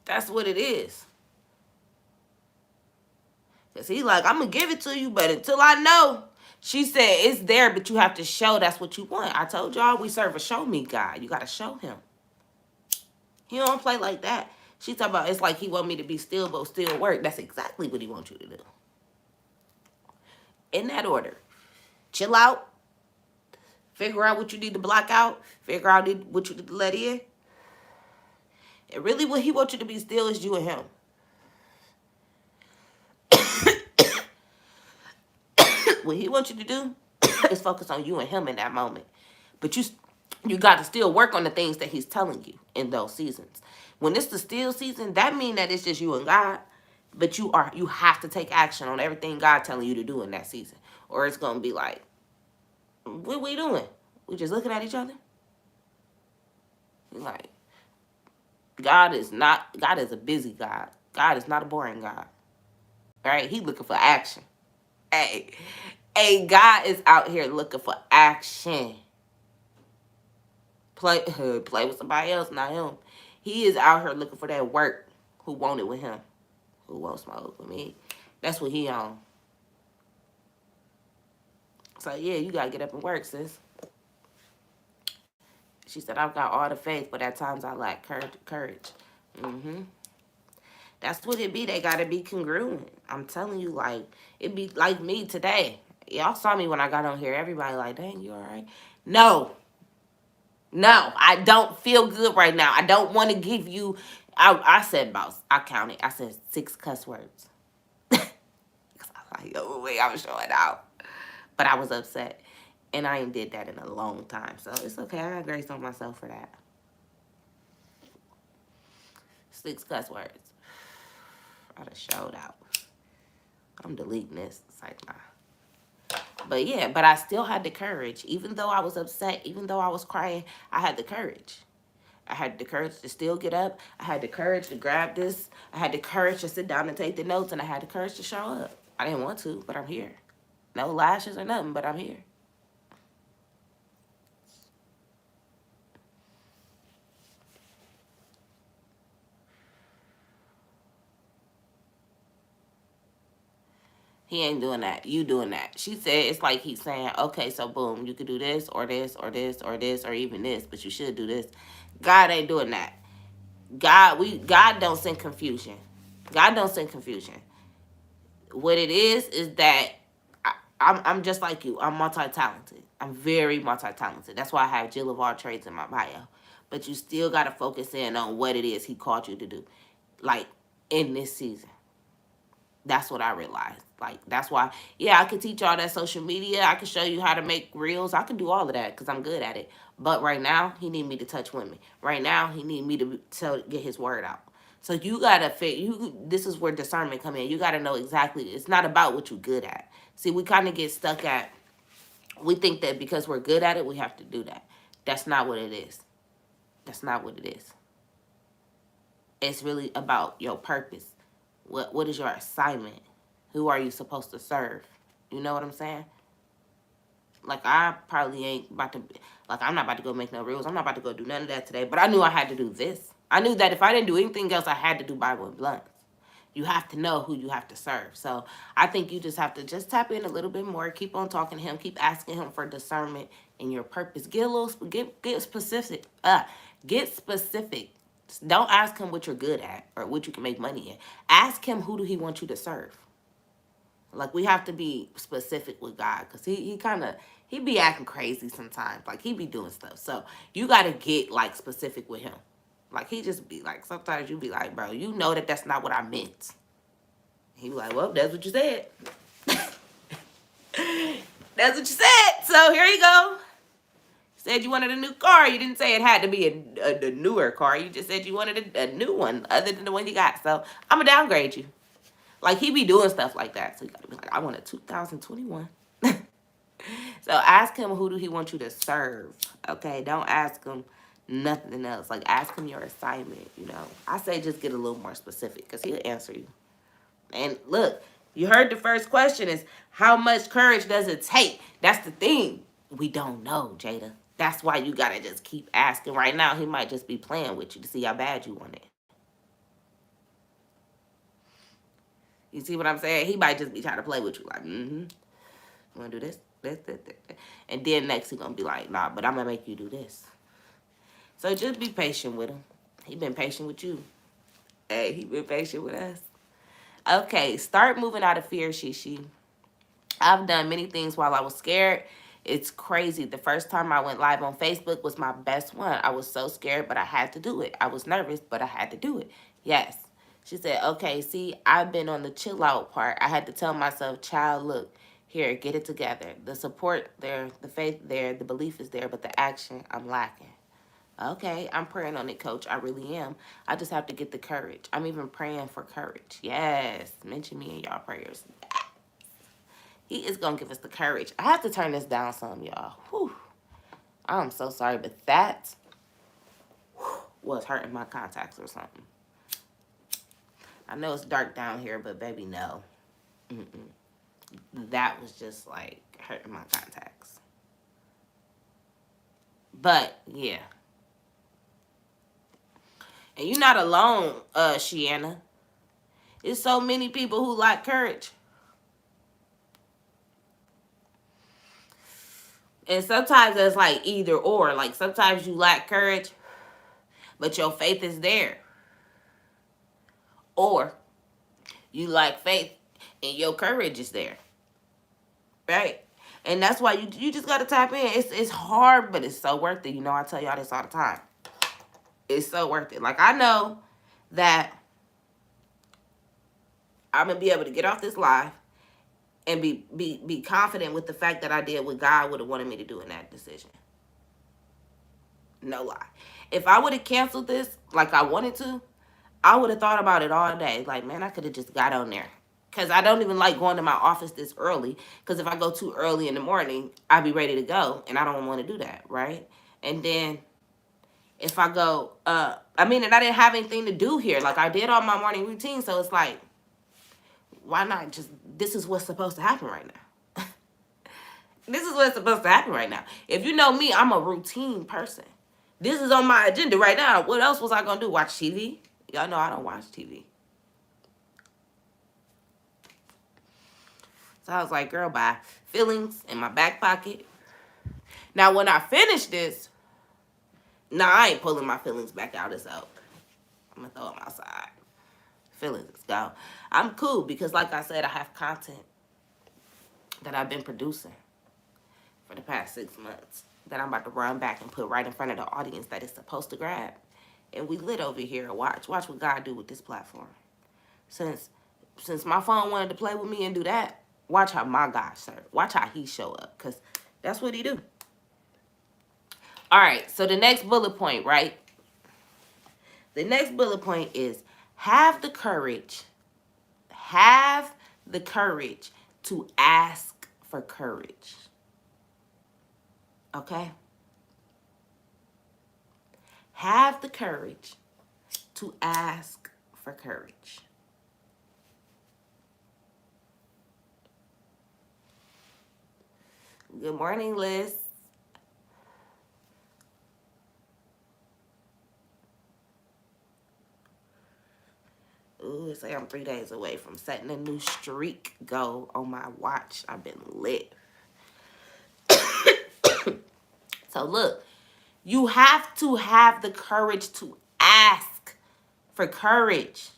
That's what it is. Because He like, I'm going to give it to you, but until I know. She said, it's there, but you have to show that's what you want. I told y'all we serve a show me God. You got to show Him. He don't play like that. She talking about, it's like He want me to be still, but still work. That's exactly what He wants you to do. In that order. Chill out. Figure out what you need to block out. Figure out what you need to let in. And really what He wants you to be still is you and Him. What He wants you to do is focus on you and Him in that moment. But you got to still work on the things that He's telling you in those seasons. When it's the still season, that means that it's just you and God. But you have to take action on everything God telling you to do in that season. or it's gonna be like, what we doing? We just looking at each other. Like, God is a busy God. God is not a boring God. Right? He looking for action. Hey, God is out here looking for action. Play play with somebody else, not him. He is out here looking for that work. Who want it with him? Who won't smoke with me? That's what he on. So yeah, you gotta get up and work, sis. She said, I've got all the faith, but at times I lack courage. Mm-hmm. That's what it be. They gotta be congruent. I'm telling you, like, it be like me today. Y'all saw me when I got on here. Everybody like, dang, you all right? No. No, I don't feel good right now. I don't want to give you. I said about. I counted. I said 6 cuss words. Because I like, oh wait, I was showing out, but I was upset, and I ain't did that in a long time. So it's okay. I got grace on myself for that. 6 cuss words. I done showed out. I'm deleting this. It's like, nah. But yeah, but I still had the courage. Even though I was upset, even though I was crying, I had the courage. I had the courage to still get up. I had the courage to grab this. I had the courage to sit down and take the notes, and I had the courage to show up. I didn't want to, but I'm here. No lashes or nothing, but I'm here. He ain't doing that. You doing that. She said it's like he's saying, okay, so boom, you could do this or this or this or this or even this, but you should do this. God ain't doing that. God don't send confusion. God don't send confusion. What it is that I'm just like you. I'm multi-talented. I'm very multi-talented. That's why I have Jill of all trades in my bio. But you still got to focus in on what it is he called you to do. Like, in this season. That's what I realized. Like, that's why, yeah, I can teach all that social media. I can show you how to make reels. I can do all of that because I'm good at it. But right now, he need me to touch women. Right now, he need me to get his word out. So you gotta this is where discernment come in. You gotta know exactly. It's not about what you're good at. See, we kind of get stuck at. We think that because we're good at it, we have to do that. That's not what it is. That's not what it is. It's really about your purpose. What is your assignment? Who are you supposed to serve? You know what I'm saying? Like, I probably ain't about to, like, I'm not about to go make no rules. I'm not about to go do none of that today. But I knew I had to do this. I knew that if I didn't do anything else, I had to do Bible and blunts. You have to know who you have to serve. So I think you just have to just tap in a little bit more. Keep on talking to him. Keep asking him for discernment in your purpose. Get a little, get specific. Get specific. Don't ask him what you're good at or what you can make money in. Ask him who do he want you to serve. Like, we have to be specific with God because he be acting crazy sometimes. Like, he be doing stuff. So you got to get, like, specific with him. Like, he just be like, sometimes you be like, bro, you know that that's not what I meant. He be like, well, that's what you said. That's what you said. So here you go. You said you wanted a new car. You didn't say it had to be a newer car. You just said you wanted a new one other than the one you got. So I'm going to downgrade you. Like, he be doing stuff like that. So you got to be like, I want a 2021. So ask him who do he want you to serve. Okay? Don't ask him nothing else. Like, ask him your assignment, you know. I say just get a little more specific because he'll answer you. And look, you heard the first question is, how much courage does it take? That's the thing. We don't know, Jada. That's why you got to just keep asking. Right now, he might just be playing with you to see how bad you want it. You see what I'm saying? He might just be trying to play with you. Like, you want to do this? This. And then next he's going to be like, nah, but I'm going to make you do this. So just be patient with him. He been patient with you. Hey, he been patient with us. Okay, start moving out of fear, Shishi. I've done many things while I was scared. It's crazy. The first time I went live on Facebook was my best one. I was so scared, but I had to do it. I was nervous, but I had to do it. Yes. She said, okay, see, I've been on the chill out part. I had to tell myself, child, look, here, get it together. The support there, the faith there, the belief is there, but the action, I'm lacking. Okay, I'm praying on it, Coach. I really am. I just have to get the courage. I'm even praying for courage. Yes, mention me in y'all prayers. He is going to give us the courage. I have to turn this down some, y'all. Whew. I'm so sorry, but that was hurting my contacts or something. I know it's dark down here, but baby, no. That was just like hurting my contacts. But yeah. And you're not alone, Shiana. There's so many people who lack courage. And sometimes it's like either or. Like sometimes you lack courage, but your faith is there. Or you lack faith and your courage is there. Right? And that's why you just got to tap in. It's hard, but it's so worth it. You know, I tell y'all this all the time. It's so worth it. Like, I know that I'm going to be able to get off this live and be confident with the fact that I did what God would have wanted me to do in that decision. No lie. If I would have canceled this like I wanted to, I would have thought about it all day. Like, man, I could have just got on there. Because I don't even like going to my office this early. Because if I go too early in the morning, I'll be ready to go. And I don't want to do that, right? And then if I go, and I didn't have anything to do here. Like, I did all my morning routine. So it's like, why not just, this is what's supposed to happen right now. This is what's supposed to happen right now. If you know me, I'm a routine person. This is on my agenda right now. What else was I going to do? Watch TV? Y'all know I don't watch TV. So I was like, girl, bye. Feelings in my back pocket. Now, when I finish this, I ain't pulling my feelings back out. It's out. I'm going to throw them outside. Feelings is gone. I'm cool because, like I said, I have content that I've been producing for the past 6 months that I'm about to run back and put right in front of the audience that is supposed to grab. And we lit over here. Watch what God do with this platform. Since my phone wanted to play with me and do that, watch how my God serve. Watch how he show up, because that's what he do. All right, so the next bullet point, right? The next bullet point is have the courage to ask for courage. Okay? Have the courage to ask for courage. Good morning, Liz. Ooh, say I'm 3 days away from setting a new streak goal on my watch. I've been lit. So look, you have to have the courage to ask for courage.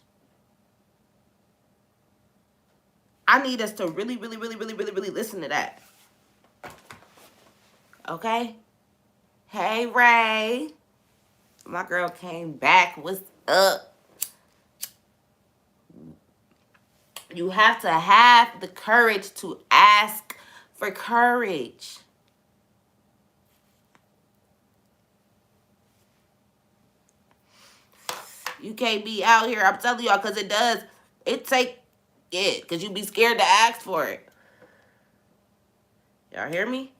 I need us to really, really, really, really, really, really listen to that. Okay? Hey, Ray. My girl came back. What's up? You have to have the courage to ask for courage. You can't be out here, I'm telling y'all, because because you be scared to ask for it. Y'all hear me?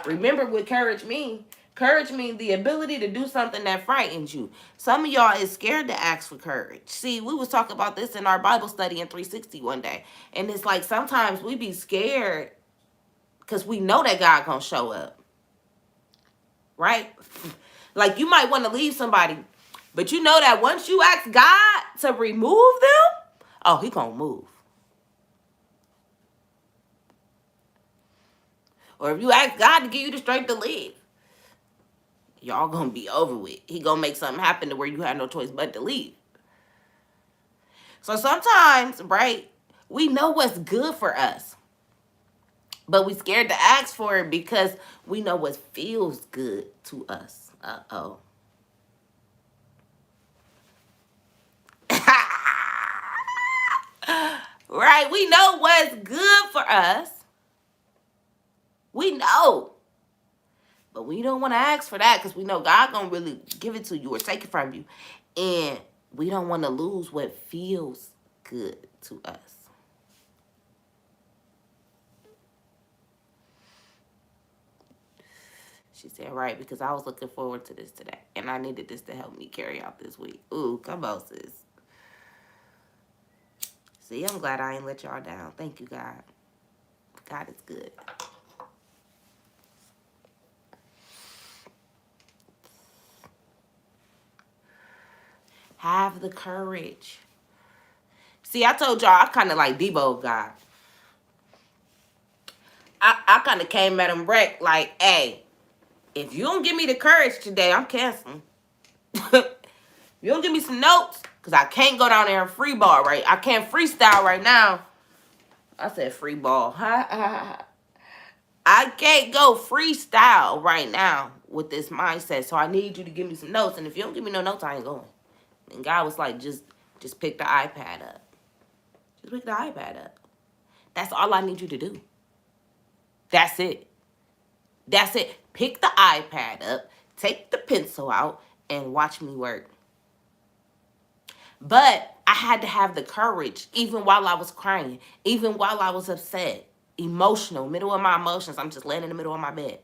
Remember what courage means. Courage means the ability to do something that frightens you. Some of y'all is scared to ask for courage. See, we was talking about this in our Bible study in 360 one day. And it's like sometimes we be scared because we know that God gonna show up. Right? Like you might want to leave somebody, but you know that once you ask God to remove them, oh, he gonna move. Or if you ask God to give you the strength to leave, y'all gonna be over with. He gonna make something happen to where you have no choice but to leave. So sometimes, right, we know what's good for us, but we scared to ask for it because we know what feels good to us. Uh-oh. Right, we know what's good for us. We know. But we don't want to ask for that because we know God gonna really give it to you or take it from you. And we don't want to lose what feels good to us. She said, right, because I was looking forward to this today. And I needed this to help me carry out this week. Ooh, come on, sis. See, I'm glad I ain't let y'all down. Thank you, God. God is good. Have the courage. See, I told y'all I kind of like Debo God. I kind of came at him wreck like, hey, if you don't give me the courage today, I'm canceling. You don't give me some notes, because I can't go down there and free ball, right? I can't freestyle right now. I said free ball. I can't go freestyle right now with this mindset, so I need you to give me some notes. And if you don't give me no notes, I ain't going. And God was like, just pick the iPad up. Just pick the iPad up. That's all I need you to do. That's it. That's it. Pick the iPad up, take the pencil out, and watch me work. But I had to have the courage, even while I was crying, even while I was upset, emotional, middle of my emotions. I'm just laying in the middle of my bed.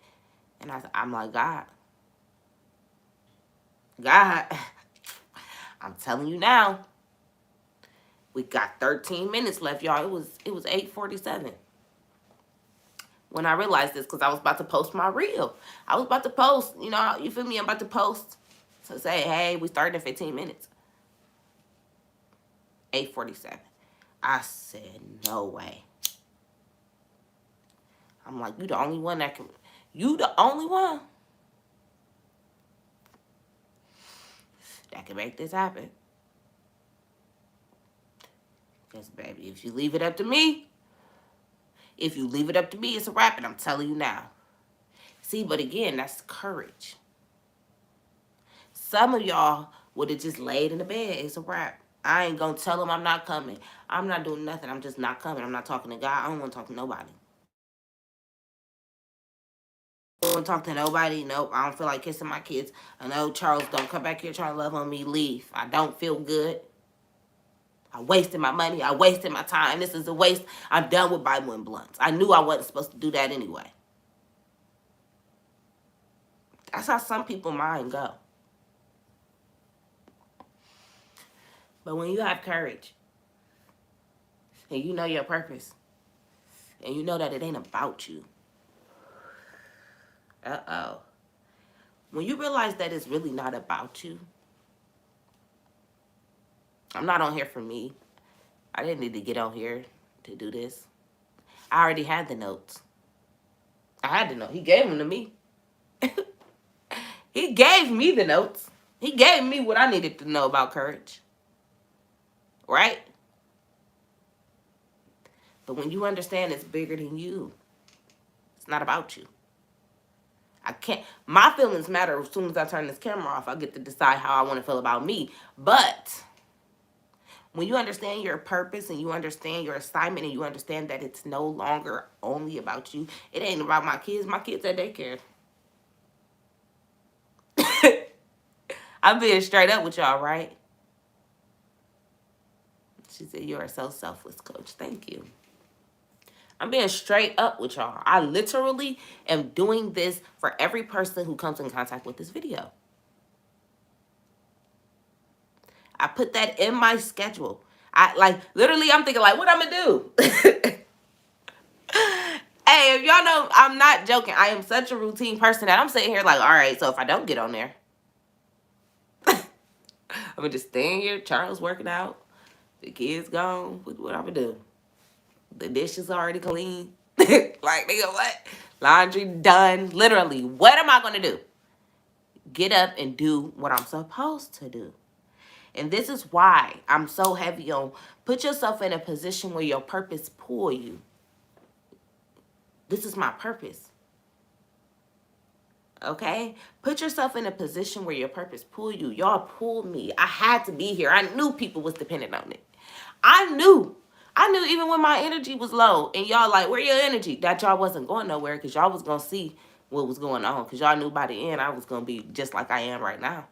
And I'm like, God, I'm telling you now, we got 13 minutes left, y'all. It was 8:47 when I realized this, because I was about to post my reel. I was about to post, you feel me? I'm about to post to say, hey, we started in 15 minutes. 8:47. I said, no way. I'm like, you the only one that can, you the only one that can make this happen. Because, baby, if you leave it up to me, it's a wrap, and I'm telling you now. See, but again, that's courage. Some of y'all would have just laid in the bed. It's a wrap. I ain't going to tell them I'm not coming. I'm not doing nothing. I'm just not coming. I'm not talking to God. I don't want to talk to nobody. I don't want to talk to nobody. Nope. I don't feel like kissing my kids. I know, Charles, don't come back here trying to love on me. Leave. I don't feel good. I wasted my money. I wasted my time. This is a waste. I'm done with Bible and blunts. I knew I wasn't supposed to do that anyway. That's how some people's mind go. But when you have courage, and you know your purpose, and you know that it ain't about you, when you realize that it's really not about you, I'm not on here for me. I didn't need to get on here to do this. I already had the notes. I had to know. He gave them to me. He gave me the notes. He gave me what I needed to know about courage. Right? But when you understand it's bigger than you, it's not about you. I can't, my feelings matter as soon as I turn this camera off. I get to decide how I want to feel about me. But when you understand your purpose and you understand your assignment and you understand that it's no longer only about you, it ain't about my kids. My kids at daycare. I'm being straight up with y'all, right? She said, you are so selfless, coach. Thank you. I'm being straight up with y'all. I literally am doing this for every person who comes in contact with this video. I put that in my schedule. Literally, I'm thinking, like, what I'm going to do? Hey, if y'all know, I'm not joking. I am such a routine person that I'm sitting here like, all right, so if I don't get on there, I'm going to just stay in here. Charles working out. The kids gone. What I'm going to do? The dishes already clean. Like, nigga, what? Laundry done. Literally, what am I going to do? Get up and do what I'm supposed to do. And this is why I'm so heavy on put yourself in a position where your purpose pull you. This is my purpose. Okay? Put yourself in a position where your purpose pull you. Y'all pulled me. I had to be here. I knew people was dependent on it. I knew even when my energy was low and y'all like, where your energy? That y'all wasn't going nowhere because y'all was going to see what was going on because y'all knew by the end I was going to be just like I am right now.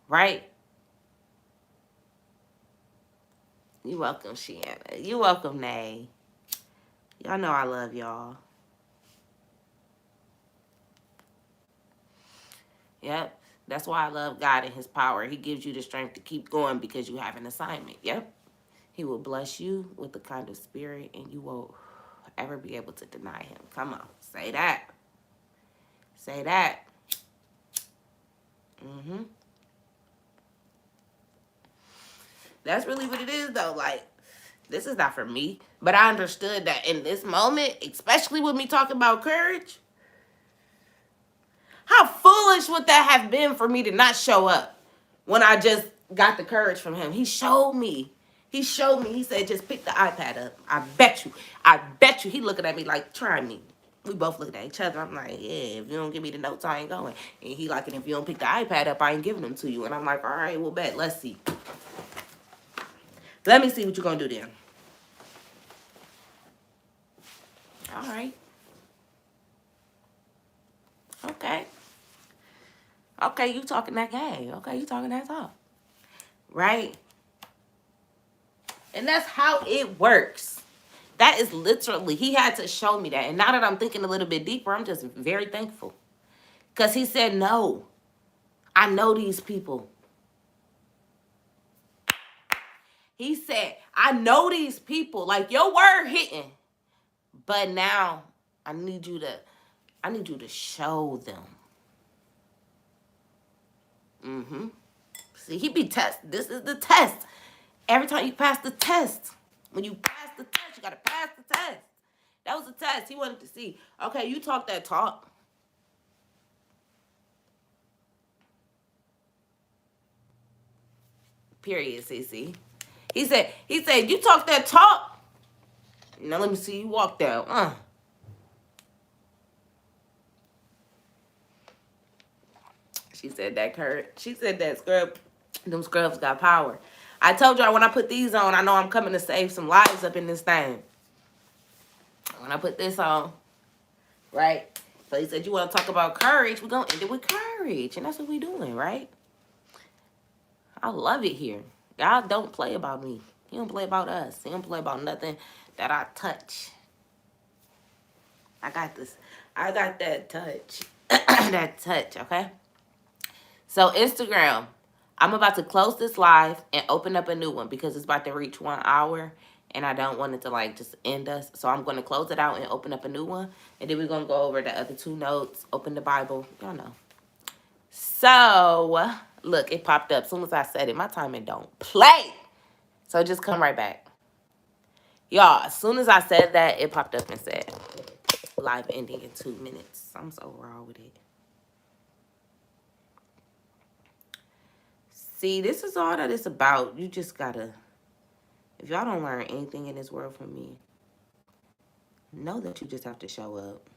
Right? You welcome, Shiana. You welcome, Nay. Y'all know I love y'all. Yep. That's why I love God and his power. He gives you the strength to keep going because you have an assignment. Yep. He will bless you with the kind of spirit and you won't ever be able to deny him. Come on. Say that. Say that. Mm-hmm. That's really what it is, though. Like, this is not for me. But I understood that in this moment, especially with me talking about courage, how foolish would that have been for me to not show up when I just got the courage from him? He showed me. He showed me. He said, just pick the iPad up. I bet you. I bet you. He looking at me like, try me. We both looking at each other. I'm like, yeah, if you don't give me the notes, I ain't going. And he like, and if you don't pick the iPad up, I ain't giving them to you. And I'm like, all right, well, bet. Let's see. Let me see what you're going to do then. All right. Okay. Okay, you talking that game. Okay, you talking that talk. Right? And that's how it works. That is literally, he had to show me that. And now that I'm thinking a little bit deeper, I'm just very thankful. Because he said, no, I know these people. He said, I know these people. Like, your word hitting. But now I need you to show them. Mm-hmm. See, he be test. This is the test. Every time you pass the test, when you pass the test, you got to pass the test. That was a test. He wanted to see. Okay, you talk that talk. Period, CC. He said, you talk that talk. Now let me see you walk down. She said that She said that them scrubs got power. I told y'all when I put these on, I know I'm coming to save some lives up in this thing. When I put this on, right? So he said, you want to talk about courage? We're going to end it with courage. And that's what we doing, right? I love it here. God don't play about me. He don't play about us. He don't play about nothing that I touch. I got this. I got that touch. That touch, okay? So Instagram, I'm about to close this live and open up a new one because it's about to reach 1 hour and I don't want it to like just end us. So I'm going to close it out and open up a new one. And then we're going to go over the other 2 notes, open the Bible. Y'all know. So, look, it popped up. As soon as I said it, my timing don't play. So just come right back. Y'all, as soon as I said that, it popped up and said, live ending in 2 minutes. I'm so raw with it. See, this is all that it's about. You just gotta, if y'all don't learn anything in this world from me, know that you just have to show up.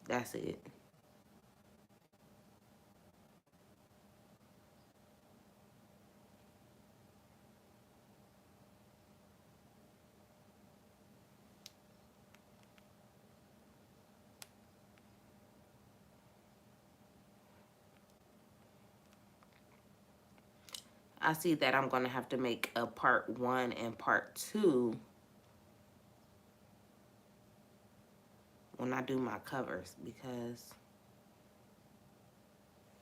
That's it. I see that I'm going to have to make a part 1 and part 2 when I do my covers because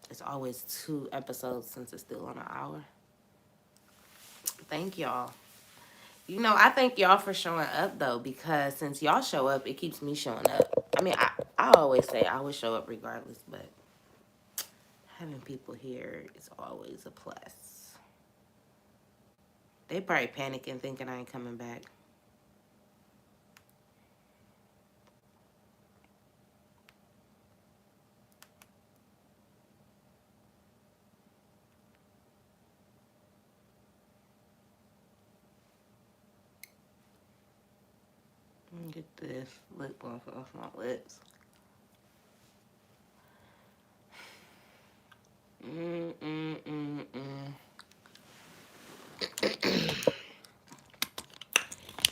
it's always 2 episodes since it's still on an hour. Thank y'all. You know, I thank y'all for showing up, though, because since y'all show up, it keeps me showing up. I mean, I always say I would show up regardless, but having people here is always a plus. They probably panicking, thinking I ain't coming back. Get this lip gloss off my lips.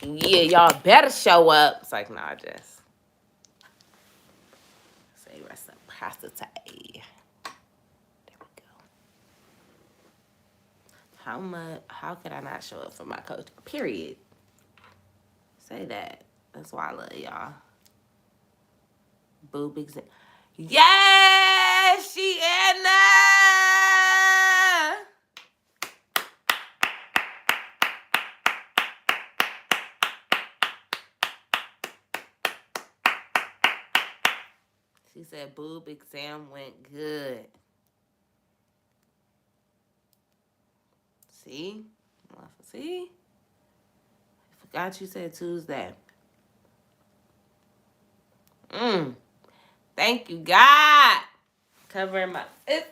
Yeah, y'all better show up. It's like, nah, just say reciprocity. There we go. How could I not show up for my coach? Period. Say that. That's why I love y'all. Boob exam. Yay! Ny'Asia. She said boob exam went good. See? See? Forgot you said Tuesday. Thank you, God. Covering my sister.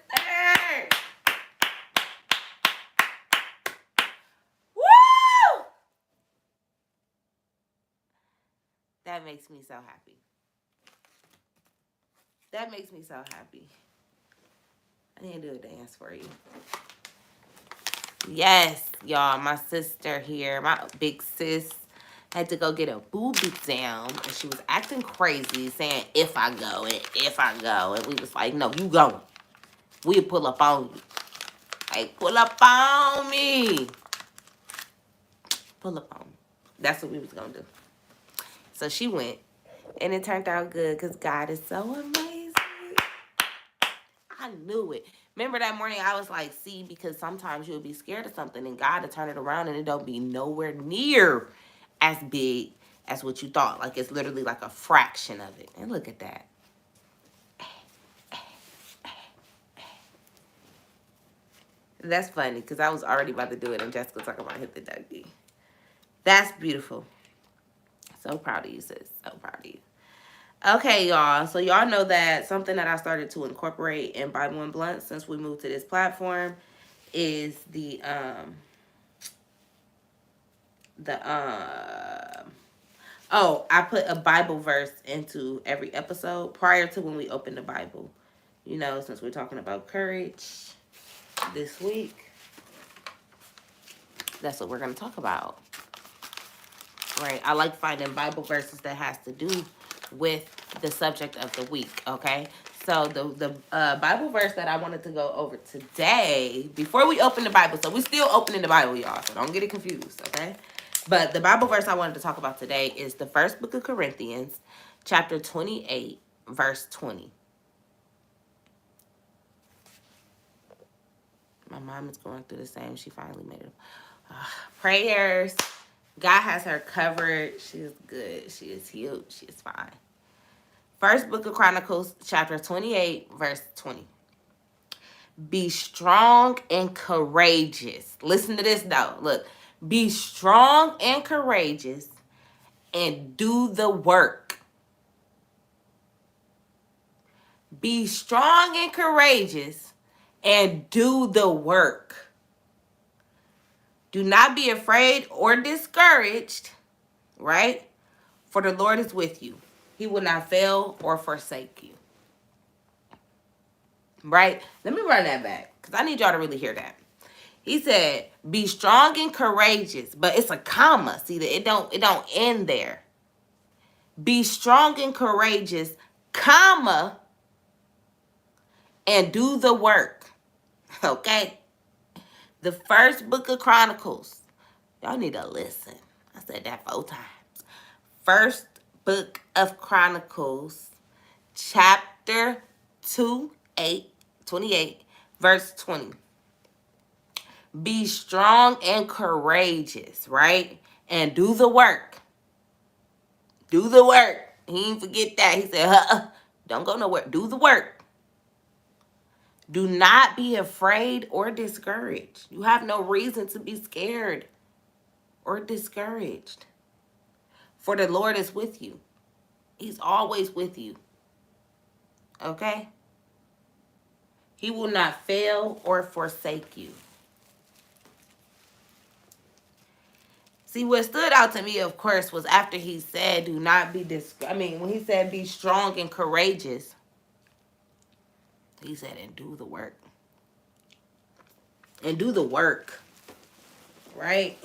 Woo! That makes me so happy. That makes me so happy. I need to do a dance for you. Yes, y'all. My sister here, my big sis, had to go get a boob exam. And she was acting crazy, saying, if I go, and if I go. And we was like, no, you going. We'll pull up on you. Like, pull up on me. Pull up on me. That's what we was going to do. So she went. And it turned out good because God is so amazing. I knew it. Remember that morning I was like, see, because sometimes you'll be scared of something and God will turn it around and it don't be nowhere near as big as what you thought. Like it's literally like a fraction of it. And look at that. That's funny because I was already about to do it and Jessica talking about hit the Dougie. That's beautiful. So proud of you, sis. So proud of you. Okay, y'all. So y'all know that something that I started to incorporate in Bible and Blunt since we moved to this platform is I put a Bible verse into every episode prior to when we open the Bible. You know, since we're talking about courage this week, that's what we're going to talk about. Right? I like finding Bible verses that has to do with the subject of the week, okay? So the Bible verse that I wanted to go over today, before we open the Bible, so we're still opening the Bible, y'all, so don't get it confused, okay? But the Bible verse I wanted to talk about today is the first book of Corinthians, chapter 28, verse 20. My mom is going through the same. She finally made it. Prayers. God has her covered. She is good. She is healed. She is fine. First book of Chronicles, chapter 28, verse 20. Be strong and courageous. Listen to this, though. Look. Be strong and courageous and do the work. Be strong and courageous and do the work. Do not be afraid or discouraged, right? For the Lord is with you. He will not fail or forsake you. Right? Let me run that back because I need y'all to really hear that. He said, be strong and courageous, but it's a comma. See, it don't end there. Be strong and courageous, comma, and do the work. Okay? The first book of Chronicles. Y'all need to listen. I said that 4 times. First book of Chronicles, chapter 28, verse 20. Be strong and courageous, right? And do the work. Do the work. He didn't forget that. He said, don't go nowhere. Do the work. Do not be afraid or discouraged. You have no reason to be scared or discouraged. For the Lord is with you. He's always with you. Okay? He will not fail or forsake you. See, what stood out to me, of course, was after he said, do not be when he said be strong and courageous, he said, and do the work. And do the work. Right?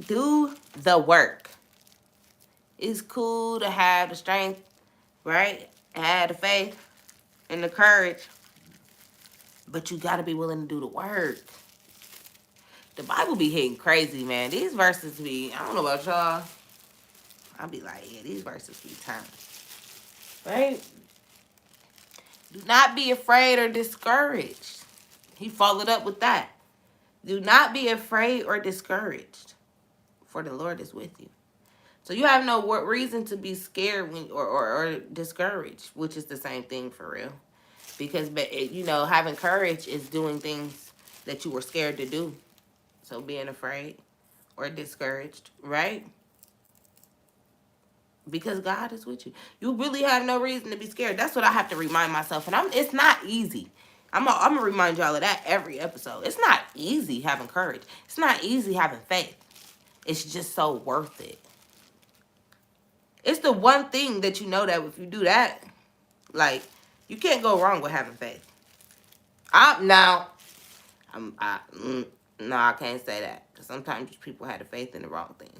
Do the work. It's cool to have the strength, right? Have the faith and the courage. But you got to be willing to do the work. The Bible be hitting crazy, man. These verses be, I don't know about y'all. I'll be like, yeah, these verses be time. Right? Do not be afraid or discouraged. He followed up with that. Do not be afraid or discouraged, for the Lord is with you. So you have no reason to be scared or discouraged, which is the same thing for real. Because, having courage is doing things that you were scared to do. So being afraid or discouraged, right? Because God is with you. You really have no reason to be scared. That's what I have to remind myself. And it's not easy. I'm going to remind y'all of that every episode. It's not easy having courage. It's not easy having faith. It's just so worth it. It's the one thing that you know that if you do that, like, you can't go wrong with having faith. No, I can't say that. Because sometimes people have the faith in the wrong thing.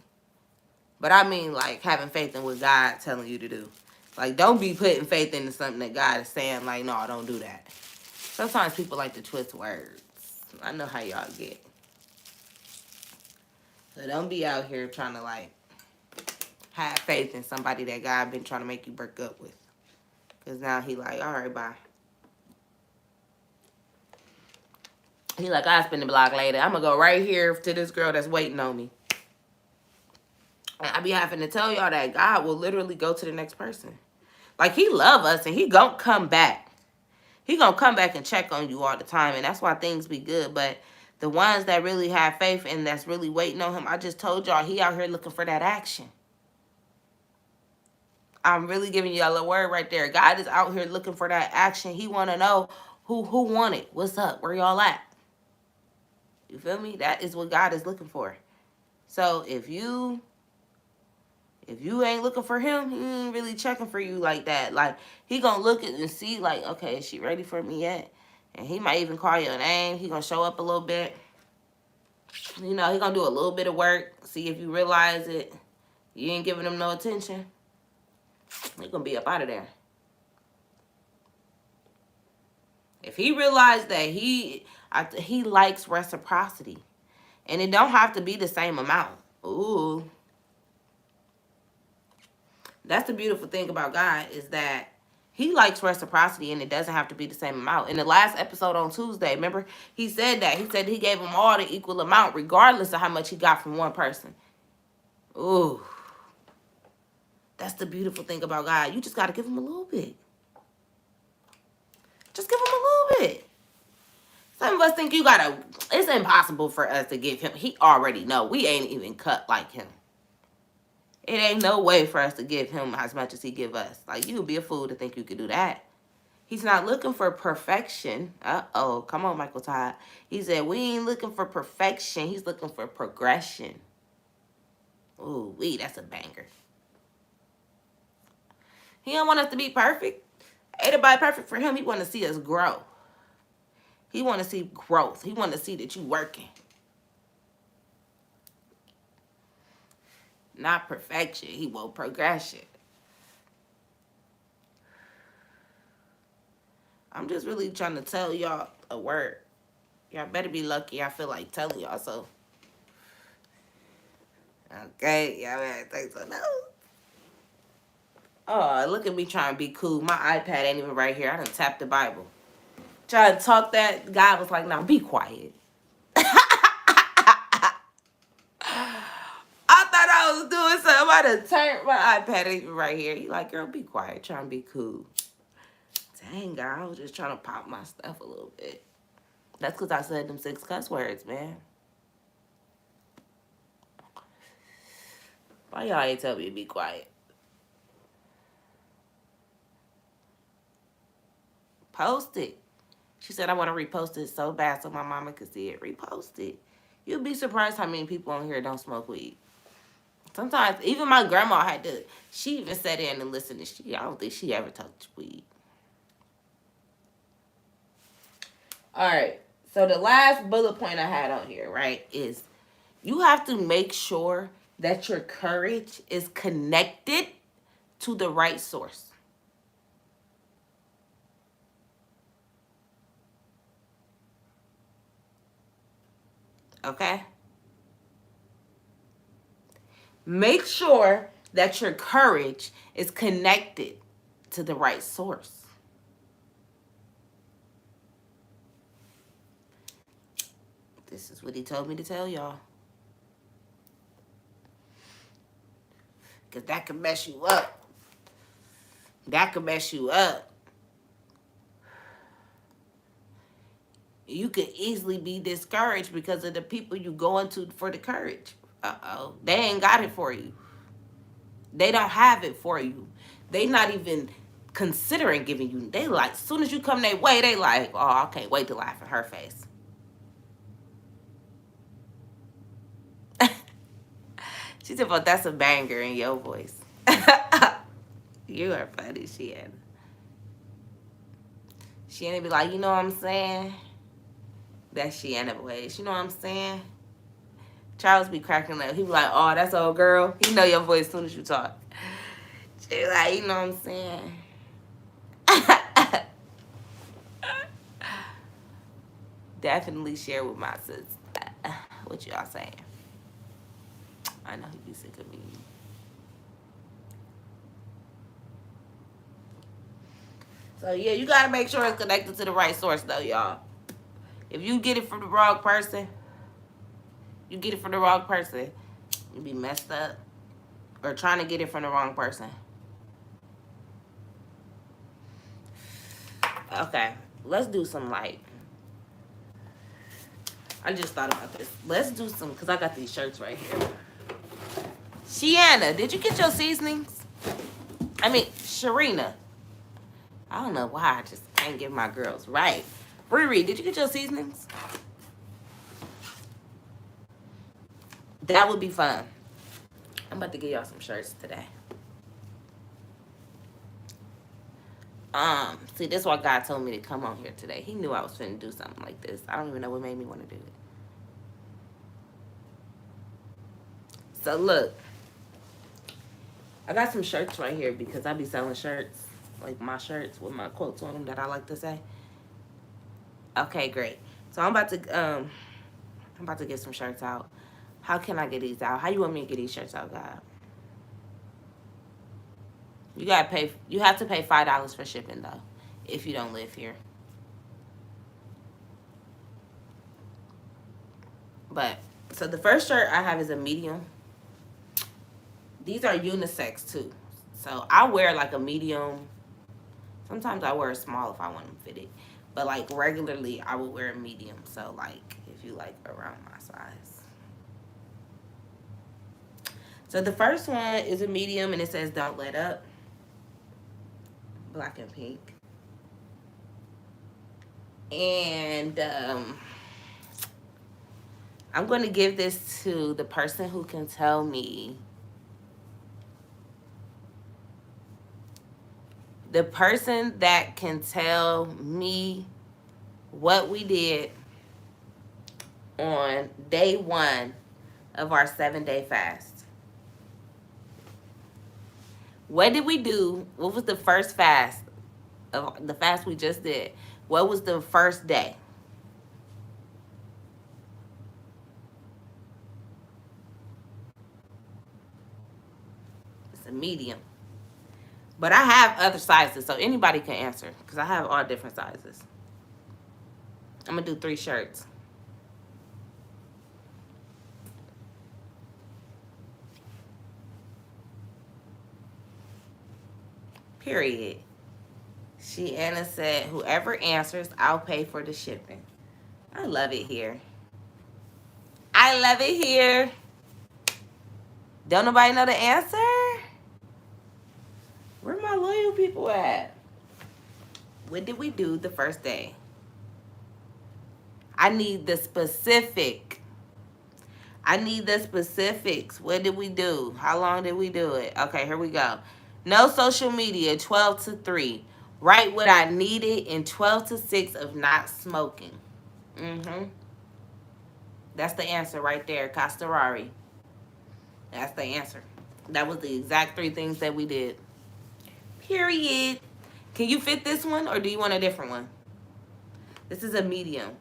But I mean, like, having faith in what God's telling you to do. Like, don't be putting faith into something that God is saying, like, no, don't do that. Sometimes people like to twist words. I know how y'all get. So don't be out here trying to, like, have faith in somebody that God been trying to make you break up with. Because now he like, all right, bye. He like, I'll spin the block later. I'm going to go right here to this girl that's waiting on me. And I be having to tell y'all that God will literally go to the next person. Like, he love us and he gonna come back. He gonna come back and check on you all the time. And that's why things be good. But the ones that really have faith and that's really waiting on him, I just told y'all, he out here looking for that action. I'm really giving y'all a word right there. God is out here looking for that action. He want to know who want it. What's up? Where y'all at? You feel me? That is what God is looking for. So if you ain't looking for him, he ain't really checking for you like that. Like, he gonna look at and see, like, okay, is she ready for me yet? And he might even call your name. He gonna show up a little bit. He gonna do a little bit of work. See if you realize it. You ain't giving him no attention. He gonna be up out of there. If he realized that he likes reciprocity. And it don't have to be the same amount. Ooh. That's the beautiful thing about God is that he likes reciprocity and it doesn't have to be the same amount. In the last episode on Tuesday, remember, he said that. He said he gave them all the equal amount regardless of how much he got from one person. Ooh. That's the beautiful thing about God. You just got to give him a little bit. Just give him a little bit. Some of us think it's impossible for us to give him. He already know. We ain't even cut like him. It ain't no way for us to give him as much as he give us. Like, you would be a fool to think you could do that. He's not looking for perfection. Uh-oh. Come on, Michael Todd. He said, we ain't looking for perfection. He's looking for progression. Ooh, that's a banger. He don't want us to be perfect. Ain't nobody perfect for him. He want to see us grow. He want to see growth. He want to see that you working. Not perfection. He want progression. I'm just really trying to tell y'all a word. Y'all better be lucky. I feel like telling y'all so. Okay, y'all better take some notes. Oh, look at me trying to be cool. My iPad ain't even right here. I done tapped the Bible. Trying to talk that. God was like, now be quiet. I thought I was doing something. I done turned my iPad ain't even right here. He like, girl, be quiet. Trying to be cool. Dang, God, I was just trying to pop my stuff a little bit. That's because I said them 6 cuss words, man. Why y'all ain't tell me to be quiet? Post it. She said, I want to repost it so bad so my mama could see it. Repost it. You'd be surprised how many people on here don't smoke weed. Sometimes, even my grandma had to, she even sat in and listened to I don't think she ever touched weed. All right. So the last bullet point I had on here, right, is you have to make sure that your courage is connected to the right source. Okay? Make sure that your courage is connected to the right source. This is what he told me to tell y'all. Because that can mess you up. That can mess you up. You could easily be discouraged because of the people you going to for the courage. Uh-oh. They ain't got it for you. They don't have it for you. They not even considering giving you. They like, as soon as you come their way, they like, oh, I can't wait to laugh in her face. She said, well, that's a banger in your voice. You are funny, Shianna. Shianna be like, you know what I'm saying? That's Shianna voice. You know what I'm saying? Charles be cracking up. He be like, oh, that's old girl. He know your voice as soon as you talk. She be like, you know what I'm saying? Definitely share with my sis. What y'all saying? I know he be sick of me. So yeah, you gotta make sure it's connected to the right source though, y'all. If you get it from the wrong person, you be messed up. Or trying to get it from the wrong person. Okay, let's do some like. I just thought about this. Let's do some, because I got these shirts right here. Shianna, did you get your seasonings? I mean, Sharina. I don't know why I just can't get my girls right. Riri, did you get your seasonings? That would be fun. I'm about to get y'all some shirts today. See, this is why God told me to come on here today. He knew I was finna do something like this. I don't even know what made me want to do it. So look, I got some shirts right here because I be selling shirts, like my shirts with my quotes on them that I like to say. Okay, great. So I'm about to get some shirts out. How can I get these out? How you want me to get these shirts out, God? You have to pay $5 for shipping though, if you don't live here. But so the first shirt I have is a medium. These are unisex too. So I wear like a medium. Sometimes I wear a small if I want them fitted. But like regularly I would wear a medium. So like if you like around my size. So the first one is a medium and it says don't let up. Black and pink. And I'm going to give this to the person who can tell me. The person that can tell me what we did on day 1 of our 7-day fast. What did we do? What was the first fast of the fast we just did? What was the first day? It's a medium. But I have other sizes, so anybody can answer because I have all different sizes. I'm going to do 3 shirts. Period. Anna said, whoever answers, I'll pay for the shipping. I love it here. I love it here. Don't nobody know the answer? Where my loyal people at? What did we do the first day? I need the specific. I need the specifics. What did we do? How long did we do it? Okay, here we go. No social media, 12 to 3. Write what I needed in 12 to 6 of not smoking. That's the answer right there, Castorari. That's the answer. That was the exact 3 things that we did. Period. Can you fit this one or do you want a different one? This is a medium.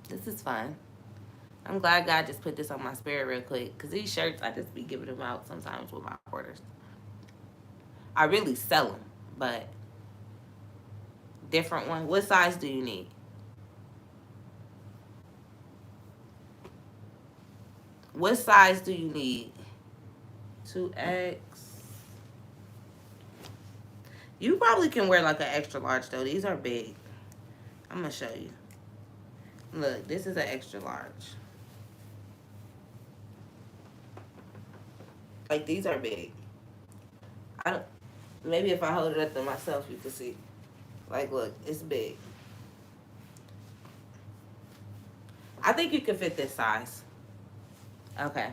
This is fun. I'm glad God just put this on my spirit real quick because these shirts, I just be giving them out sometimes with my orders. I really sell them, but different one. What size do you need? What size do you need? 2X. You probably can wear like an extra large though. These are big. I'm gonna show you. Look, this is an extra large. Like these are big. I don't. Maybe if I hold it up to myself, you can see. Like, look, it's big. I think you can fit this size. Okay.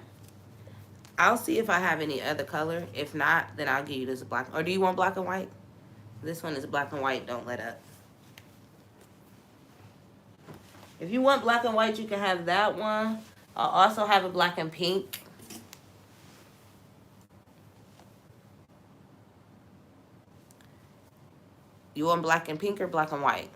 I'll see if I have any other color. If not, then I'll give you this black. Or do you want black and white? This one is black and white. Don't let up. If you want black and white, you can have that one. I'll also have a black and pink. You want black and pink or black and white?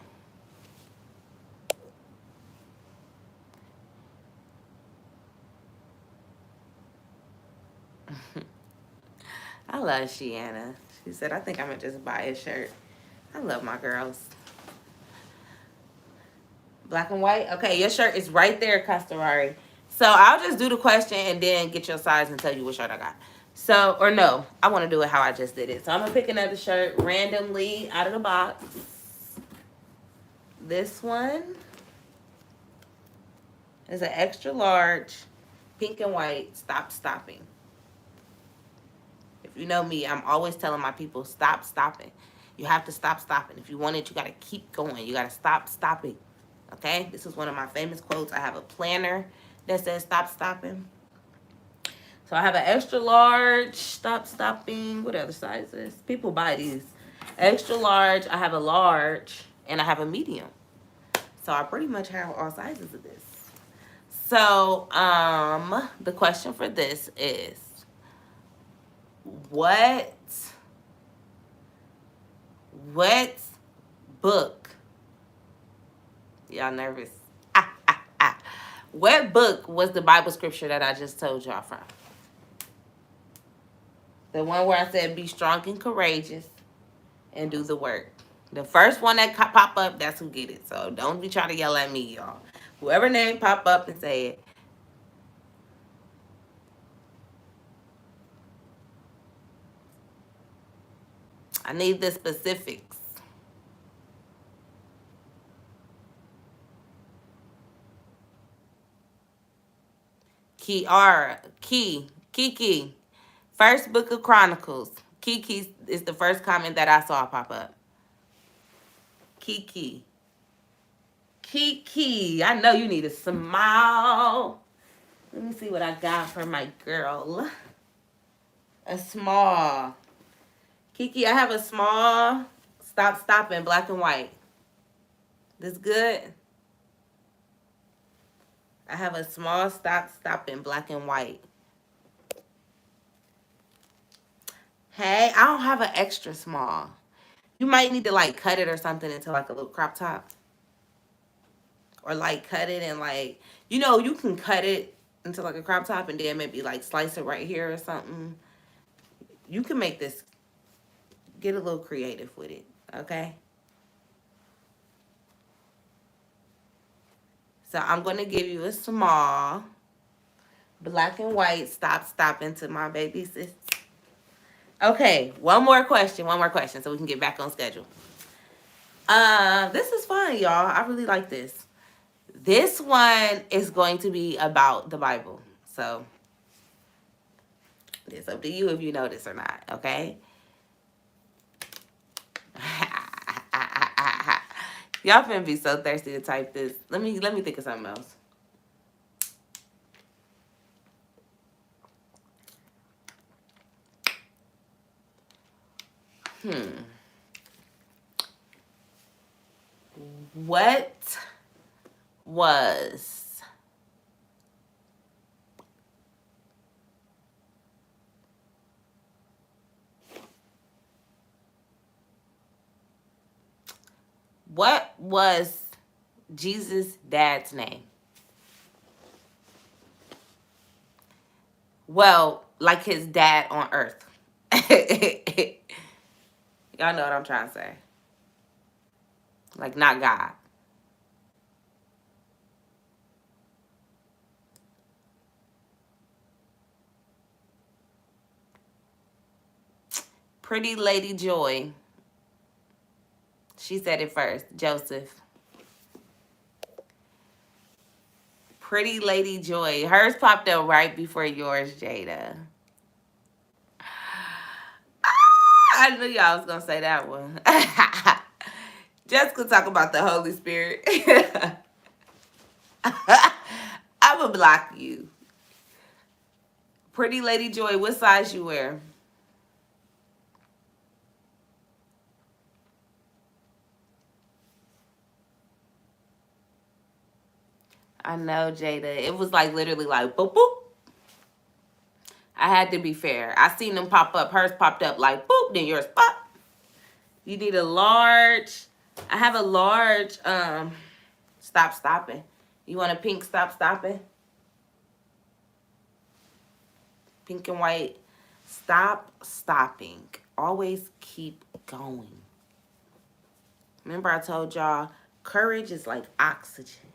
I love Shiana. She said, I think I'm going to just buy a shirt. I love my girls. Black and white? Okay, your shirt is right there, Customary. So I'll just do the question and then get your size and tell you what shirt I got. So, or no, I want to do it how I just did it. So I'm going to pick another shirt randomly out of the box. This one is an extra large, pink and white, stop stopping. If you know me, I'm always telling my people, stop stopping. You have to stop stopping. If you want it, you got to keep going. You got to stop stopping. Okay? This is one of my famous quotes. I have a planner that says stop stopping. So I have an extra large, stop stopping. What other sizes? People buy these. Extra large, I have a large, and I have a medium. So I pretty much have all sizes of this. So the question for this is, what book, y'all nervous? What book was the Bible scripture that I just told y'all from? The one where I said, be strong and courageous and do the work. The first one that pop up, that's who get it. So don't be trying to yell at me, y'all. Whoever name pop up and say it. I need the specifics. Kiki. First book of Chronicles. Kiki is the first comment that I saw pop up. Kiki. I know you need a smile. Let me see what I got for my girl. A small. Kiki, I have a small stop in black and white. This good? I have a small stop in black and white. Hey, I don't have an extra small. You might need to like cut it or something into like a little crop top. Or like cut it and like, you know, you can cut it into like a crop top and then maybe like slice it right here or something. You can make this, get a little creative with it, okay? So I'm going to give you a small black and white stop into my baby sis. Okay, one more question so we can get back on schedule. This is fun, y'all. I really like this. This one is going to be about the Bible. So it's up to you if you know this or not, okay? Y'all finna be so thirsty to type this. Let me think of something else. What was Jesus' dad's name? Well, like his dad on earth. Y'all know what I'm trying to say. Like, not God. Pretty Lady Joy. She said it first. Joseph. Pretty Lady Joy. Hers popped up right before yours, Jada. I knew y'all was gonna say that one. Jessica talk about the Holy Spirit. I'ma block you. Pretty Lady Joy, what size you wear? I know, Jada. It was like literally like boop boop. I had to be fair. I seen them pop up. Hers popped up like boop, then yours pop. You need a large. I have a large stop stopping. You want a pink stop stopping? Pink and white. Stop stopping. Always keep going. Remember I told y'all courage is like oxygen.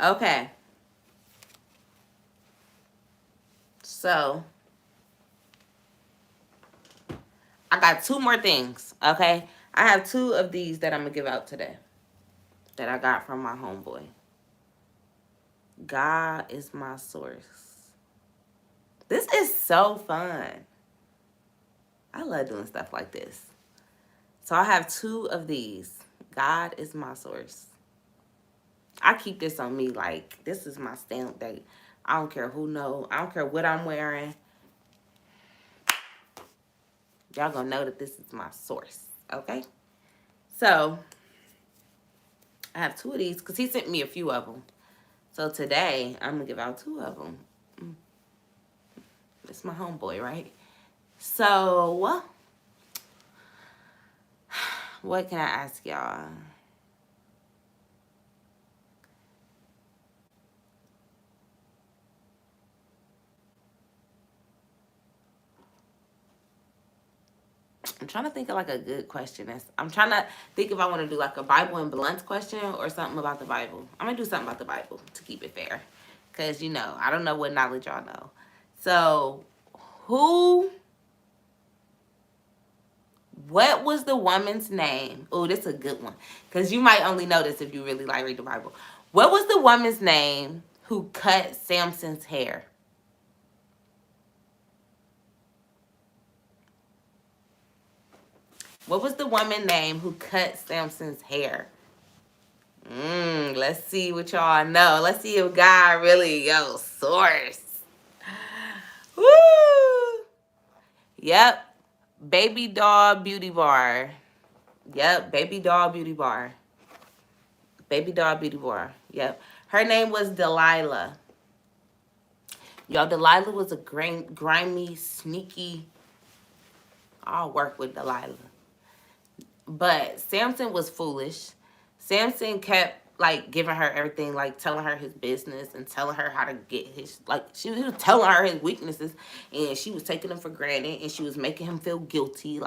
Okay. So I got two more things, okay? I have two of these that I'm going to give out today that I got from my homeboy. God is my source. This is so fun. I love doing stuff like this. So I have two of these. God is my source. I keep this on me like this is my stamp date. I don't care who know. I don't care what I'm wearing. Y'all gonna know that this is my source, okay? So I have two of these because he sent me a few of them. So today I'm gonna give out two of them. It's my homeboy, right? So what can I ask y'all? I'm trying to think of like a good question. I'm trying to think if I want to do like a Bible and blunt question or something about the Bible. I'm gonna do something about the Bible to keep it fair, cause you know I don't know what knowledge y'all know. So, what was the woman's name? Oh, this is a good one, cause you might only know this if you really like read the Bible. What was the woman's name who cut Samson's hair? What was the woman name who cut Samson's hair? Let's see what y'all know. Let's see if God really, source. Woo! Yep. Baby doll beauty bar. Yep. Baby doll beauty bar. Baby doll beauty bar. Yep. Her name was Delilah. Y'all, Delilah was a grimy, sneaky. I'll work with Delilah. But Samson was foolish. Samson kept like giving her everything, like telling her his business and telling her how to get his, like he was telling her his weaknesses, and she was taking them for granted, and she was making him feel guilty,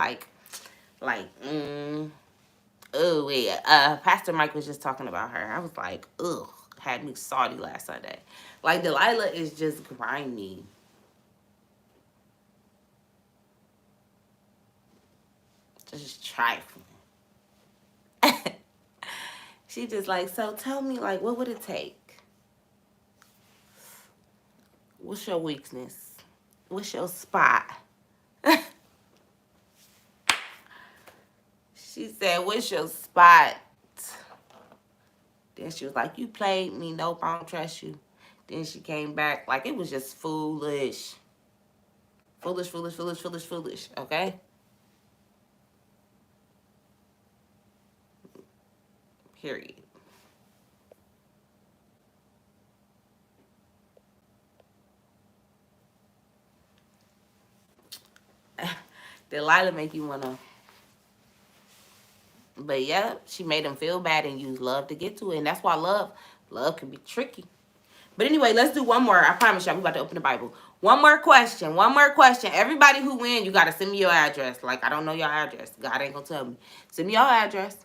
oh yeah. Pastor Mike was just talking about her. I was like, ugh, had me salty last Sunday. Like Delilah is just grimy. Just trifling. She just like, so tell me, like, what would it take? What's your weakness? What's your spot? She said, what's your spot? Then she was like, you played me. Nope, I don't trust you. Then she came back like it was just foolish. Foolish, foolish, foolish, foolish, foolish. Okay? Period. Delilah make you wanna. But yeah, she made him feel bad and use love to get to it. And that's why love can be tricky. But anyway, let's do one more. I promise y'all, we about to open the Bible. One more question. One more question. Everybody who win, you got to send me your address. Like, I don't know your address. God ain't going to tell me. Send me your address.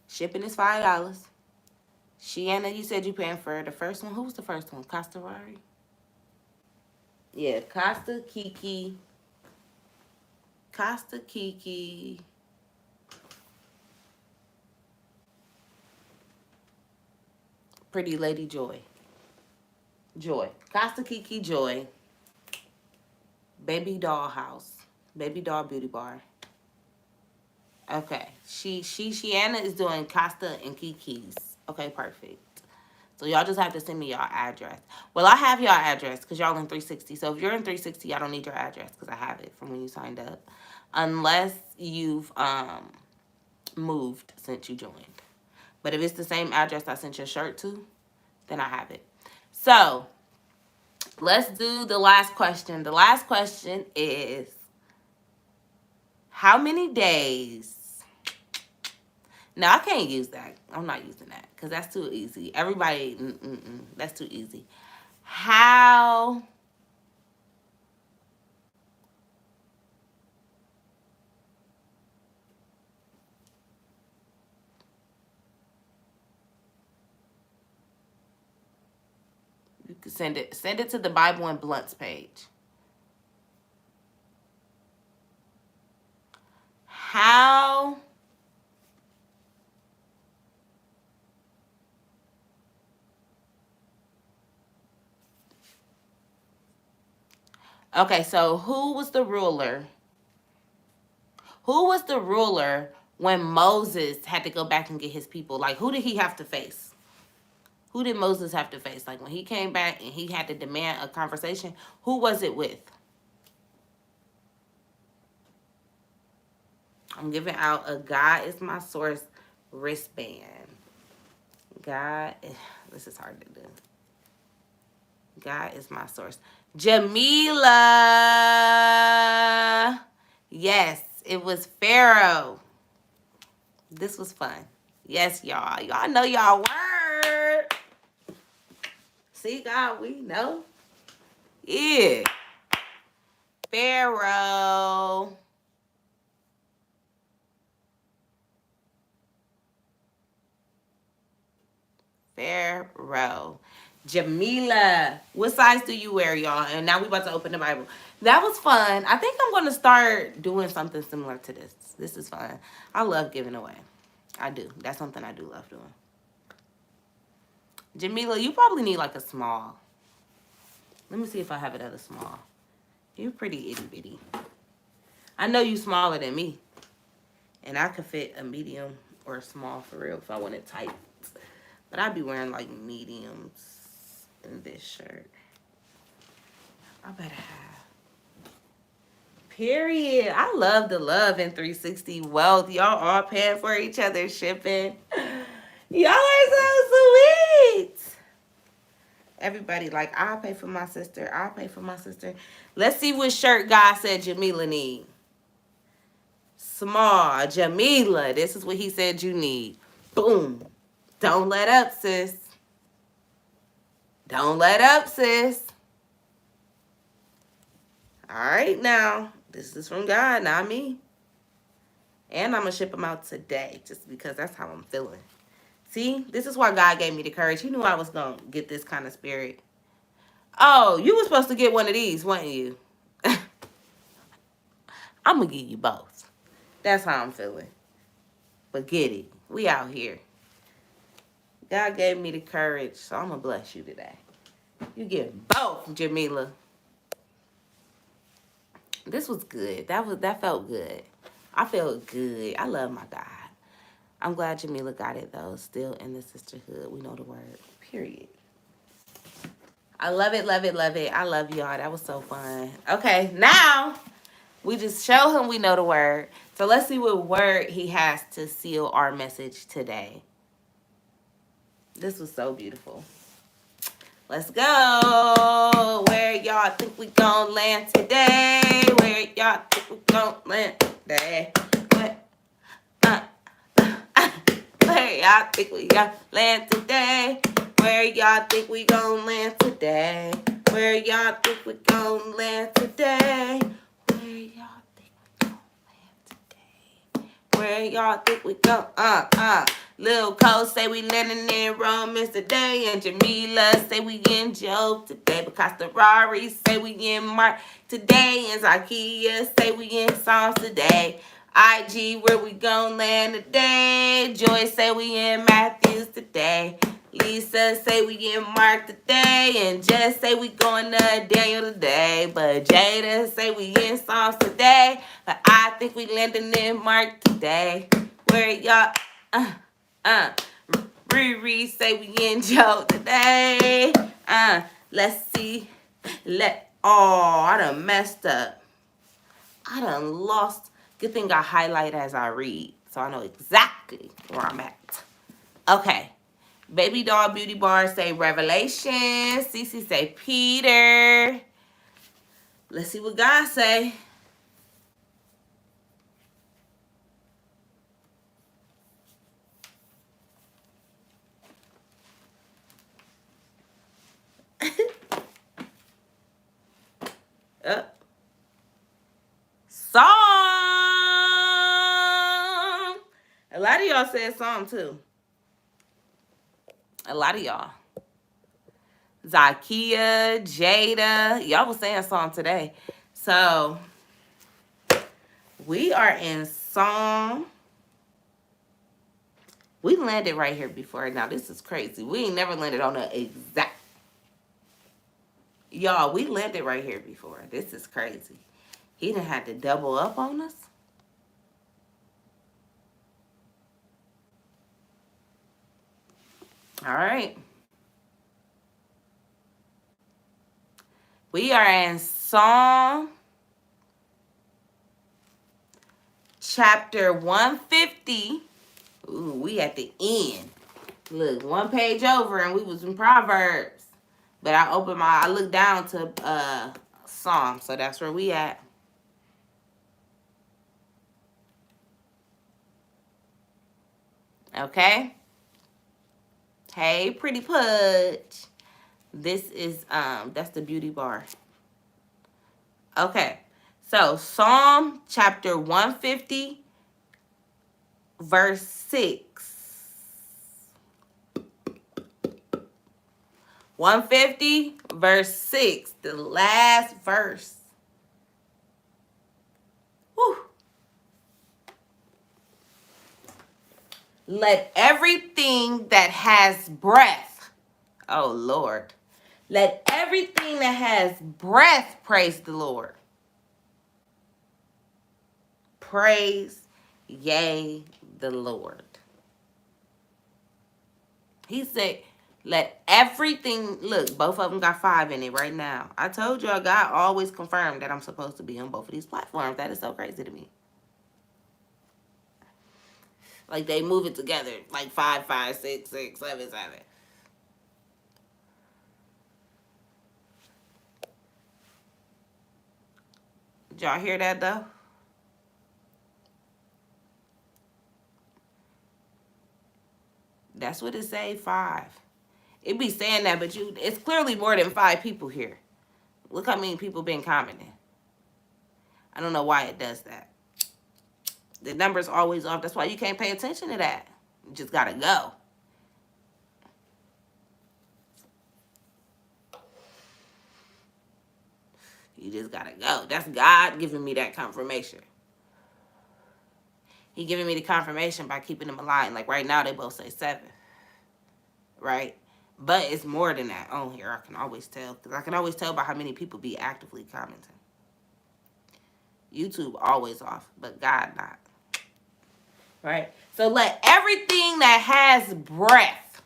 Shipping is $5. Shiana, you said you paying for the first one. Who was the first one? Castavari? Yeah, Costa, Kiki. Costa, Kiki. Pretty Lady Joy. Joy. Costa, Kiki, Joy. Baby Doll House. Baby Doll Beauty Bar. Okay. Shiana is doing Costa and Kiki's. Okay, perfect. So y'all just have to send me y'all address. Well, I have y'all address because y'all in 360. So if you're in 360, I don't need your address because I have it from when you signed up. Unless you've moved since you joined. But if it's the same address I sent your shirt to, then I have it. So let's do the last question. The last question is, how many days? No, I can't use that. I'm not using that because that's too easy. Everybody, that's too easy. How you can send it to the Bible and Blunts page. How Okay, so who was the ruler? Who was the ruler when Moses had to go back and get his people? Like, who did he have to face? Who did Moses have to face? Like, when he came back and he had to demand a conversation, who was it with? I'm giving out a God is my source wristband. God, this is hard to do. God is my source. Jamila. Yes, it was Pharaoh. This was fun. Yes, y'all. Y'all know y'all word. See, God, we know. Yeah. Pharaoh. Pharaoh. Jamila. What size do you wear, y'all? And now we about to open the Bible. That was fun. I think I'm going to start doing something similar to this. This is fun. I love giving away. I do. That's something I do love doing. Jamila, you probably need like a small. Let me see if I have it at a small. You're pretty itty bitty. I know you smaller than me. And I could fit a medium or a small for real if I wanted tight. But I'd be wearing like mediums in this shirt. I better have. Period. I love the love in 360 wealth. Y'all all paying for each other's shipping. Y'all are so sweet. Everybody like, I'll pay for my sister. I'll pay for my sister. Let's see what shirt God said Jamila need. Small. Jamila. This is what he said you need. Boom. Don't let up, sis. Don't let up, sis. All right, now. This is from God, not me. And I'm going to ship them out today just because that's how I'm feeling. See? This is why God gave me the courage. He knew I was going to get this kind of spirit. Oh, you were supposed to get one of these, weren't you? I'm going to give you both. That's how I'm feeling. But get it. We out here. God gave me the courage, so I'm going to bless you today. You get both, Jamila. This was good. That felt good. I felt good. I love my God. I'm glad Jamila got it, though. Still in the sisterhood. We know the word. Period. I love it, love it, love it. I love y'all. That was so fun. Okay, now we just show him we know the word. So let's see what word he has to seal our message today. This was so beautiful. Let's go. Where y'all think we gonna land today? Where y'all think we gonna land today? Where y'all think we gonna land today? Where y'all think we gonna land today? Where y'all think we gonna land today? Where y'all think we gonna land today? Where y'all think we gonna Lil Cole say we landing in Romans today. And Jamila say we in Job today. Because the Rari say we in Mark today. And Zakia say we in Psalms today. IG where we gon' land today. Joy say we in Matthews today. Lisa say we in Mark today. And Jess say we going to Daniel today. But Jada say we in Psalms today. But I think we landing in Mark today. Where y'all Riri say we in Joe today. Let's see. I done messed up. I done lost. Good thing I highlight as I read, so I know exactly where I'm at. Okay. Baby Doll Beauty Bar say Revelation. Cece say Peter. Let's see what God say. Psalm. A lot of y'all said Psalm too. A lot of y'all. Zakia, Jada. Y'all was saying Psalm today. So, we are in Psalm. We landed right here before. Now, this is crazy. We ain't never landed on the exact. Y'all, we landed right here before. This is crazy. He done had to double up on us. All right. We are in Psalm chapter 150. Ooh, we at the end. Look, one page over and we was in Proverbs. But I looked down to Psalm, so that's where we at. Okay? Hey, Pretty Pudge. This is that's the beauty bar. Okay. So, Psalm chapter 150 verse 6. 150 verse 6, the last verse. Whew. Let everything that has breath, oh Lord, let everything that has breath praise the Lord. Praise ye the Lord. He said, let everything, look, both of them got 5 in it right now. I told y'all, God always confirmed that I'm supposed to be on both of these platforms. That is so crazy to me. Like they move it together, like 5, 5, 6, 6, 7, 7. Did y'all hear that though? That's what it say, 5. It be saying that, but it's clearly more than 5 people here. Look how many people been commenting. I don't know why it does that. The number's always off. That's why you can't pay attention to that. You just gotta go. You just gotta go. That's God giving me that confirmation. He giving me the confirmation by keeping them aligned. Like right now, they both say 7. Right? But it's more than that on here. I can always tell. Because I can always tell by how many people be actively commenting. YouTube always off, but God not. Right? So let everything that has breath.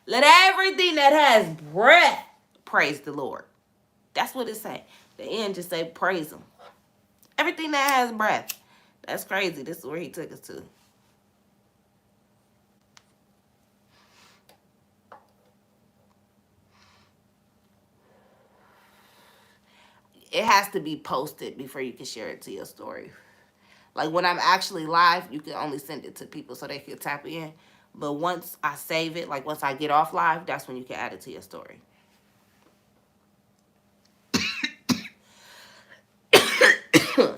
Let everything that has breath praise the Lord. That's what it say. The end just say praise him. Everything that has breath. That's crazy. This is where he took us to. It has to be posted before you can share it to your story. Like when I'm actually live, you can only send it to people so they can tap in. But once I save it, like once I get off live, that's when you can add it to your story.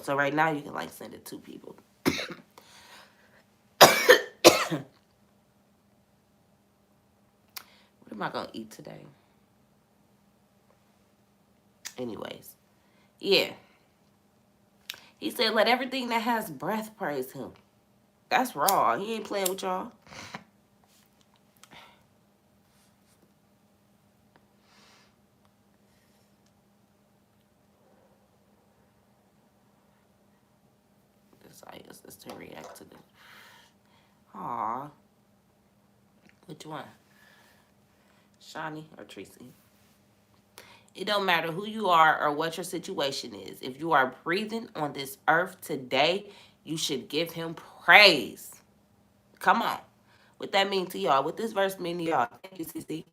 So right now you can like send it to people. am I going to eat today? Anyways, yeah. He said, let everything that has breath praise him. That's raw. He ain't playing with y'all. Desires us to react to this. Aw. Which one? Shawnee or Tracy? It don't matter who you are or what your situation is. If you are breathing on this earth today, you should give him praise. Come on. What that mean to y'all? What this verse mean to y'all? Thank you, CC.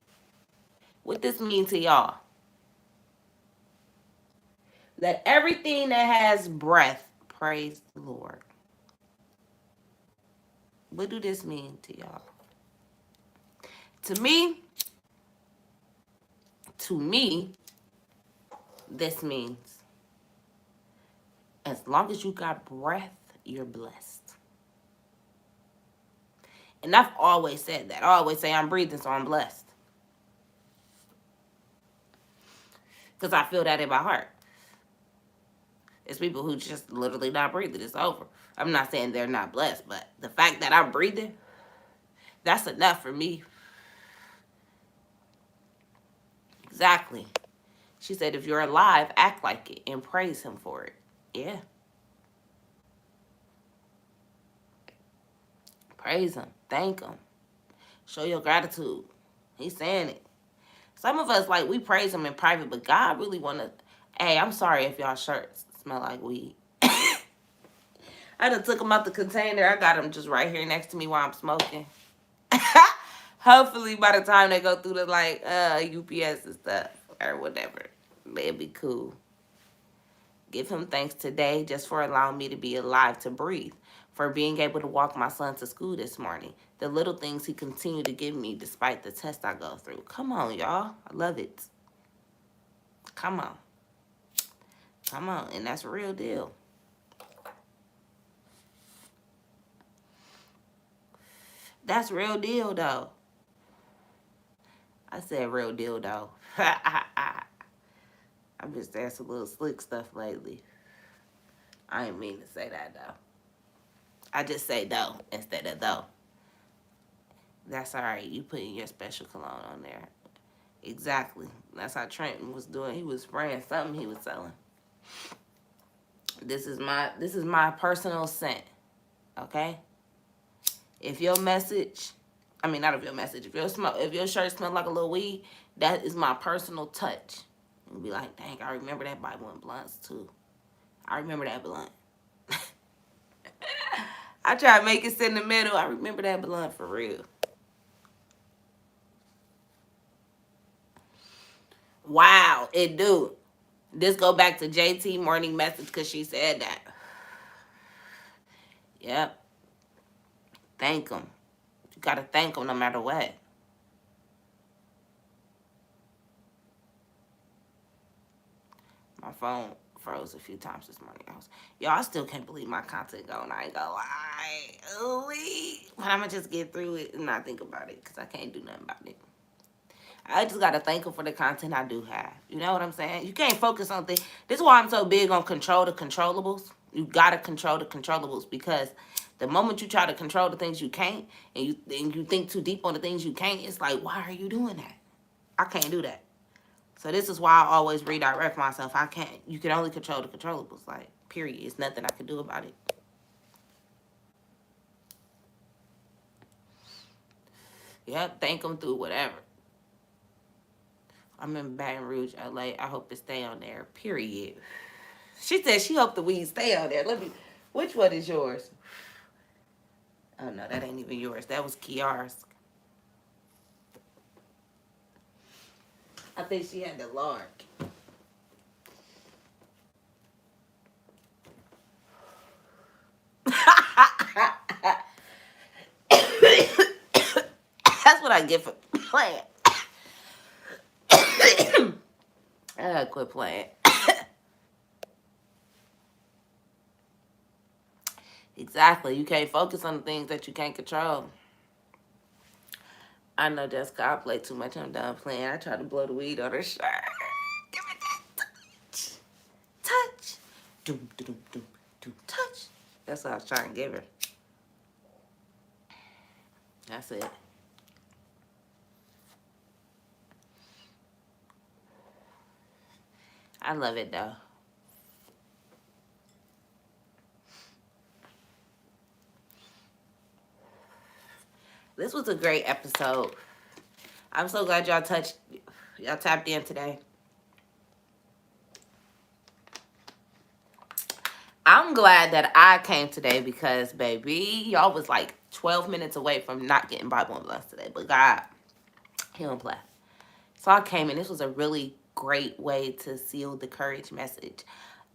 What this mean to y'all? Let everything that has breath praise the Lord. What do this mean to y'all? To me, this means as long as you got breath, you're blessed. And I've always said that. I always say I'm breathing, so I'm blessed. Because I feel that in my heart. It's people who just literally not breathing. It's over. I'm not saying they're not blessed, but the fact that I'm breathing, that's enough for me. Exactly. She said, if you're alive, act like it and praise him for it. Yeah. Praise him. Thank him. Show your gratitude. He's saying it. Some of us, like, we praise him in private, but God really want to... Hey, I'm sorry if y'all shirts smell like weed. I done took them out the container. I got them just right here next to me while I'm smoking. Hopefully, by the time they go through the, like, UPS and stuff or whatever, it'll be cool. Give him thanks today just for allowing me to be alive to breathe, for being able to walk my son to school this morning, the little things he continued to give me despite the test I go through. Come on, y'all. I love it. Come on. Come on. And that's a real deal. That's real deal, though. I said real deal, though. I've been saying some little slick stuff lately. I didn't mean to say that, though. I just say though instead of though. That's all right. You putting your special cologne on there. Exactly. That's how Trenton was doing. He was spraying something he was selling. This is my personal scent. Okay? If your message, I mean not if your message, if your shirt smells like a little weed, that is my personal touch. You'll be like, dang, I remember that Bible and blunts too. I remember that blunt. I try to make it sit in the middle. I remember that blunt for real. Wow, it do. This go back to JT morning message because she said that. Yep. Thank him. You got to thank him no matter what. My phone froze a few times this morning. Y'all, I still can't believe my content going. I ain't gonna lie. Ooh-wee. But I'm going to just get through it and not think about it because I can't do nothing about it. I just got to thank him for the content I do have. You know what I'm saying? You can't focus on things. This is why I'm so big on control the controllables. You got to control the controllables because the moment you try to control the things you can't and you think too deep on the things you can't, it's like, why are you doing that? I can't do that. So this is why I always redirect myself. I can't. You can only control the controllables. Like, period. It's nothing I can do about it. Yep. Thank them through whatever. I'm in Baton Rouge, LA. I hope it stay on there. Period. She said she hoped the weed stay on there. Which one is yours? Oh, no, that ain't even yours. That was Kiara's. I think she had the lark. That's what I get for playing. I gotta quit playing. Exactly. You can't focus on the things that you can't control. I know Jessica, I play too much. I'm done playing. I tried to blow the weed on her shirt. Give me that touch. Touch. Doom, doom, doom, doom, touch. That's what I was trying to give her. That's it. I love it though. This was a great episode. I'm so glad y'all tapped in today. I'm glad that I came today because, baby, y'all was like 12 minutes away from not getting Bible and Blessed today. But God, He don't play. So I came and this was a really great way to seal the courage message.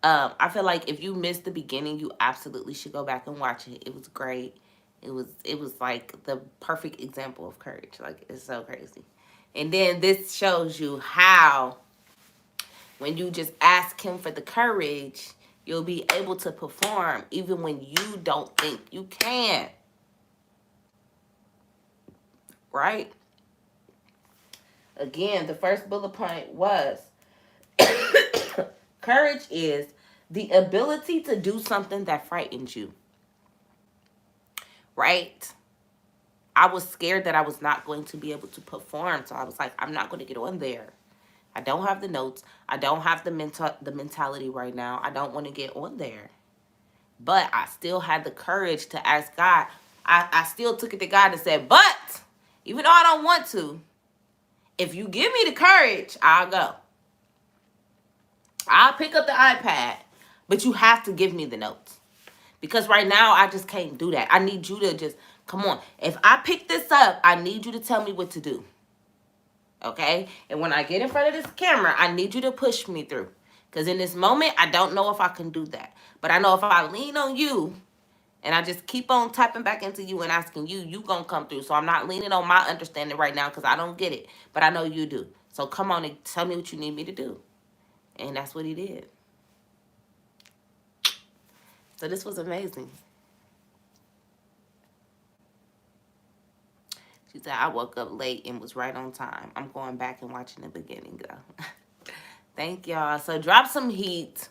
I feel like if you missed the beginning, you absolutely should go back and watch it. It was great. It was like the perfect example of courage. Like, it's so crazy. And then this shows you how when you just ask him for the courage, you'll be able to perform even when you don't think you can. Right? Again, the first bullet point was courage is the ability to do something that frightens you. Right? I was scared that I was not going to be able to perform. So I was like, I'm not going to get on there. I don't have the notes. I don't have the mentality right now. I don't want to get on there. But I still had the courage to ask God. I still took it to God and said, but even though I don't want to, if you give me the courage, I'll go. I'll pick up the iPad, but you have to give me the notes. Because right now, I just can't do that. I need you to just, come on. If I pick this up, I need you to tell me what to do. Okay? And when I get in front of this camera, I need you to push me through. Because in this moment, I don't know if I can do that. But I know if I lean on you, and I just keep on tapping back into you and asking you, you gonna come through. So I'm not leaning on my understanding right now because I don't get it. But I know you do. So come on and tell me what you need me to do. And that's what he did. So this was amazing. She said, I woke up late and was right on time. I'm going back and watching the beginning, though. Thank y'all. So drop some heat.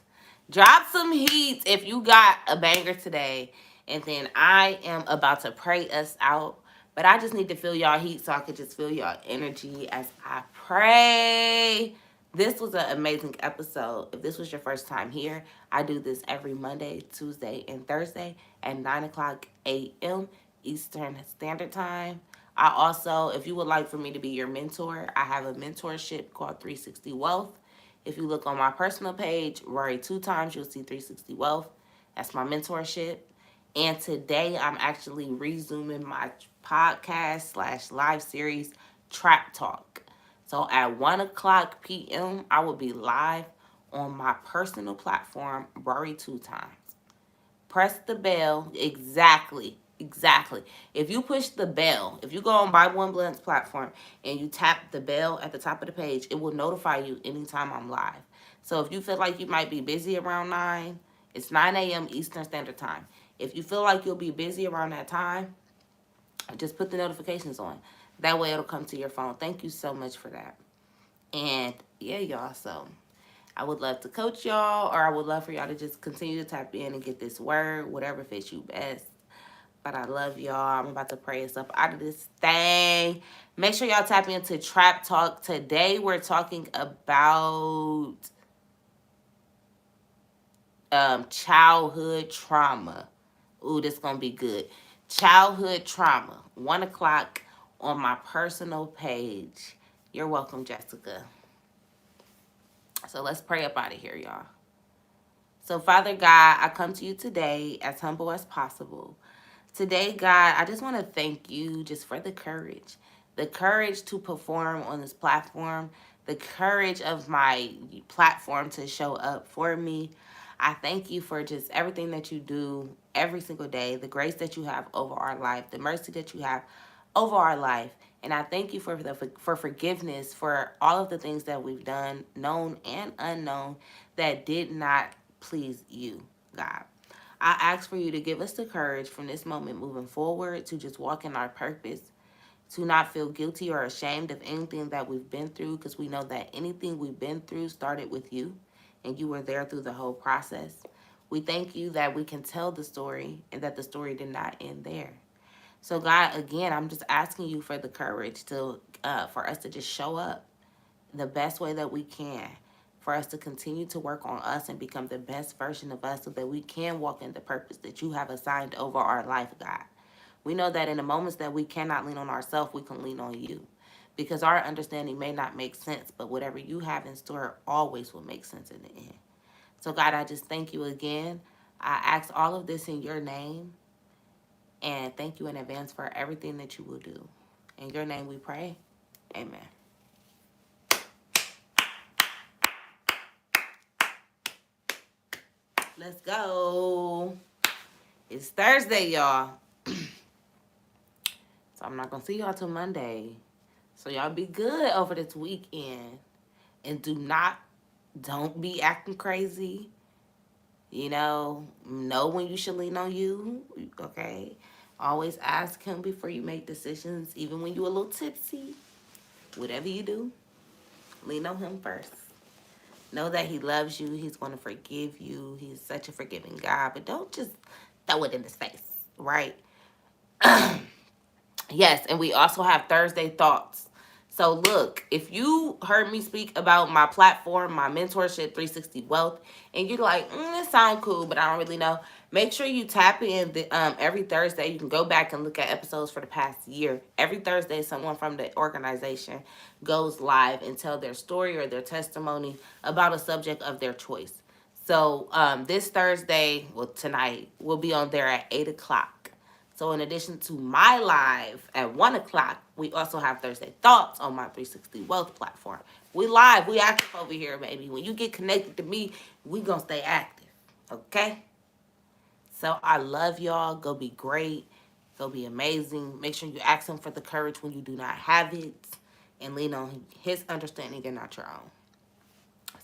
Drop some heat if you got a banger today. And then I am about to pray us out. But I just need to feel y'all heat so I could just feel y'all energy as I pray. This was an amazing episode. If this was your first time here, I do this every Monday, Tuesday, and Thursday at 9 o'clock a.m. Eastern Standard Time. I also, if you would like for me to be your mentor, I have a mentorship called 360 Wealth. If you look on my personal page, Rory 2 times, you'll see 360 Wealth. That's my mentorship. And today I'm actually resuming my podcast / live series, Trap Talk. So at 1 o'clock p.m., I will be live on my personal platform, Rory 2 times. Press the bell. Exactly. If you push the bell, if you go on Bible and Blend's platform and you tap the bell at the top of the page, it will notify you anytime I'm live. So if you feel like you might be busy around 9, it's 9 a.m. Eastern Standard Time. If you feel like you'll be busy around that time, just put the notifications on. That way it'll come to your phone. Thank you so much for that. And yeah, y'all, so I would love to coach y'all, or I would love for y'all to just continue to tap in and get this word, whatever fits you best. But I love y'all. I'm about to pray us up out of this thing. Make sure y'all tap into Trap Talk. Today we're talking about childhood trauma. Ooh, this is going to be good. Childhood trauma. 1 o'clock on my personal page. You're welcome, Jessica. So let's pray up out of here, y'all. So, Father God, I come to you today as humble as possible. Today, God, I just want to thank you just for the courage to perform on this platform, the courage of my platform to show up for me. I thank you for just everything that you do every single day, the grace that you have over our life, the mercy that you have over our life. And I thank you for forgiveness for all of the things that we've done, known and unknown, that did not please you, God. I ask for you to give us the courage from this moment moving forward to just walk in our purpose, to not feel guilty or ashamed of anything that we've been through, because we know that anything we've been through started with you and you were there through the whole process. We thank you that we can tell the story and that the story did not end there. So God, again, I'm just asking you for the courage to for us to just show up the best way that we can, for us to continue to work on us and become the best version of us so that we can walk in the purpose that you have assigned over our life, God. We know that in the moments that we cannot lean on ourselves, we can lean on you. Because our understanding may not make sense, but whatever you have in store always will make sense in the end. So, God, I just thank you again. I ask all of this in your name, and thank you in advance for everything that you will do. In your name we pray. Amen. Let's go. It's Thursday, y'all. So I'm not going to see y'all till Monday. So y'all be good over this weekend. And don't be acting crazy. Know when you should lean on you. Okay? Always ask him before you make decisions, even when you're a little tipsy. Whatever you do, lean on him first. Know that he loves you. He's going to forgive you. He's such a forgiving God. But don't just throw it in his face, right? Yes, and we also have Thursday Thoughts. So look, if you heard me speak about my platform, my mentorship, 360 Wealth, and you're like, it sounds cool, but I don't really know, make sure you tap in every Thursday. You can go back and look at episodes for the past year. Every Thursday, someone from the organization goes live and tell their story or their testimony about a subject of their choice. So this Thursday, well, tonight, we'll be on there at 8 o'clock. So in addition to my live at 1 o'clock, we also have Thursday Thoughts on my 360 Wealth platform. We live. We active over here, baby. When you get connected to me, we going to stay active. Okay? So I love y'all. Go be great. Go be amazing. Make sure you ask him for the courage when you do not have it. And lean on his understanding and not your own.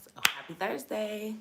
So happy Thursday.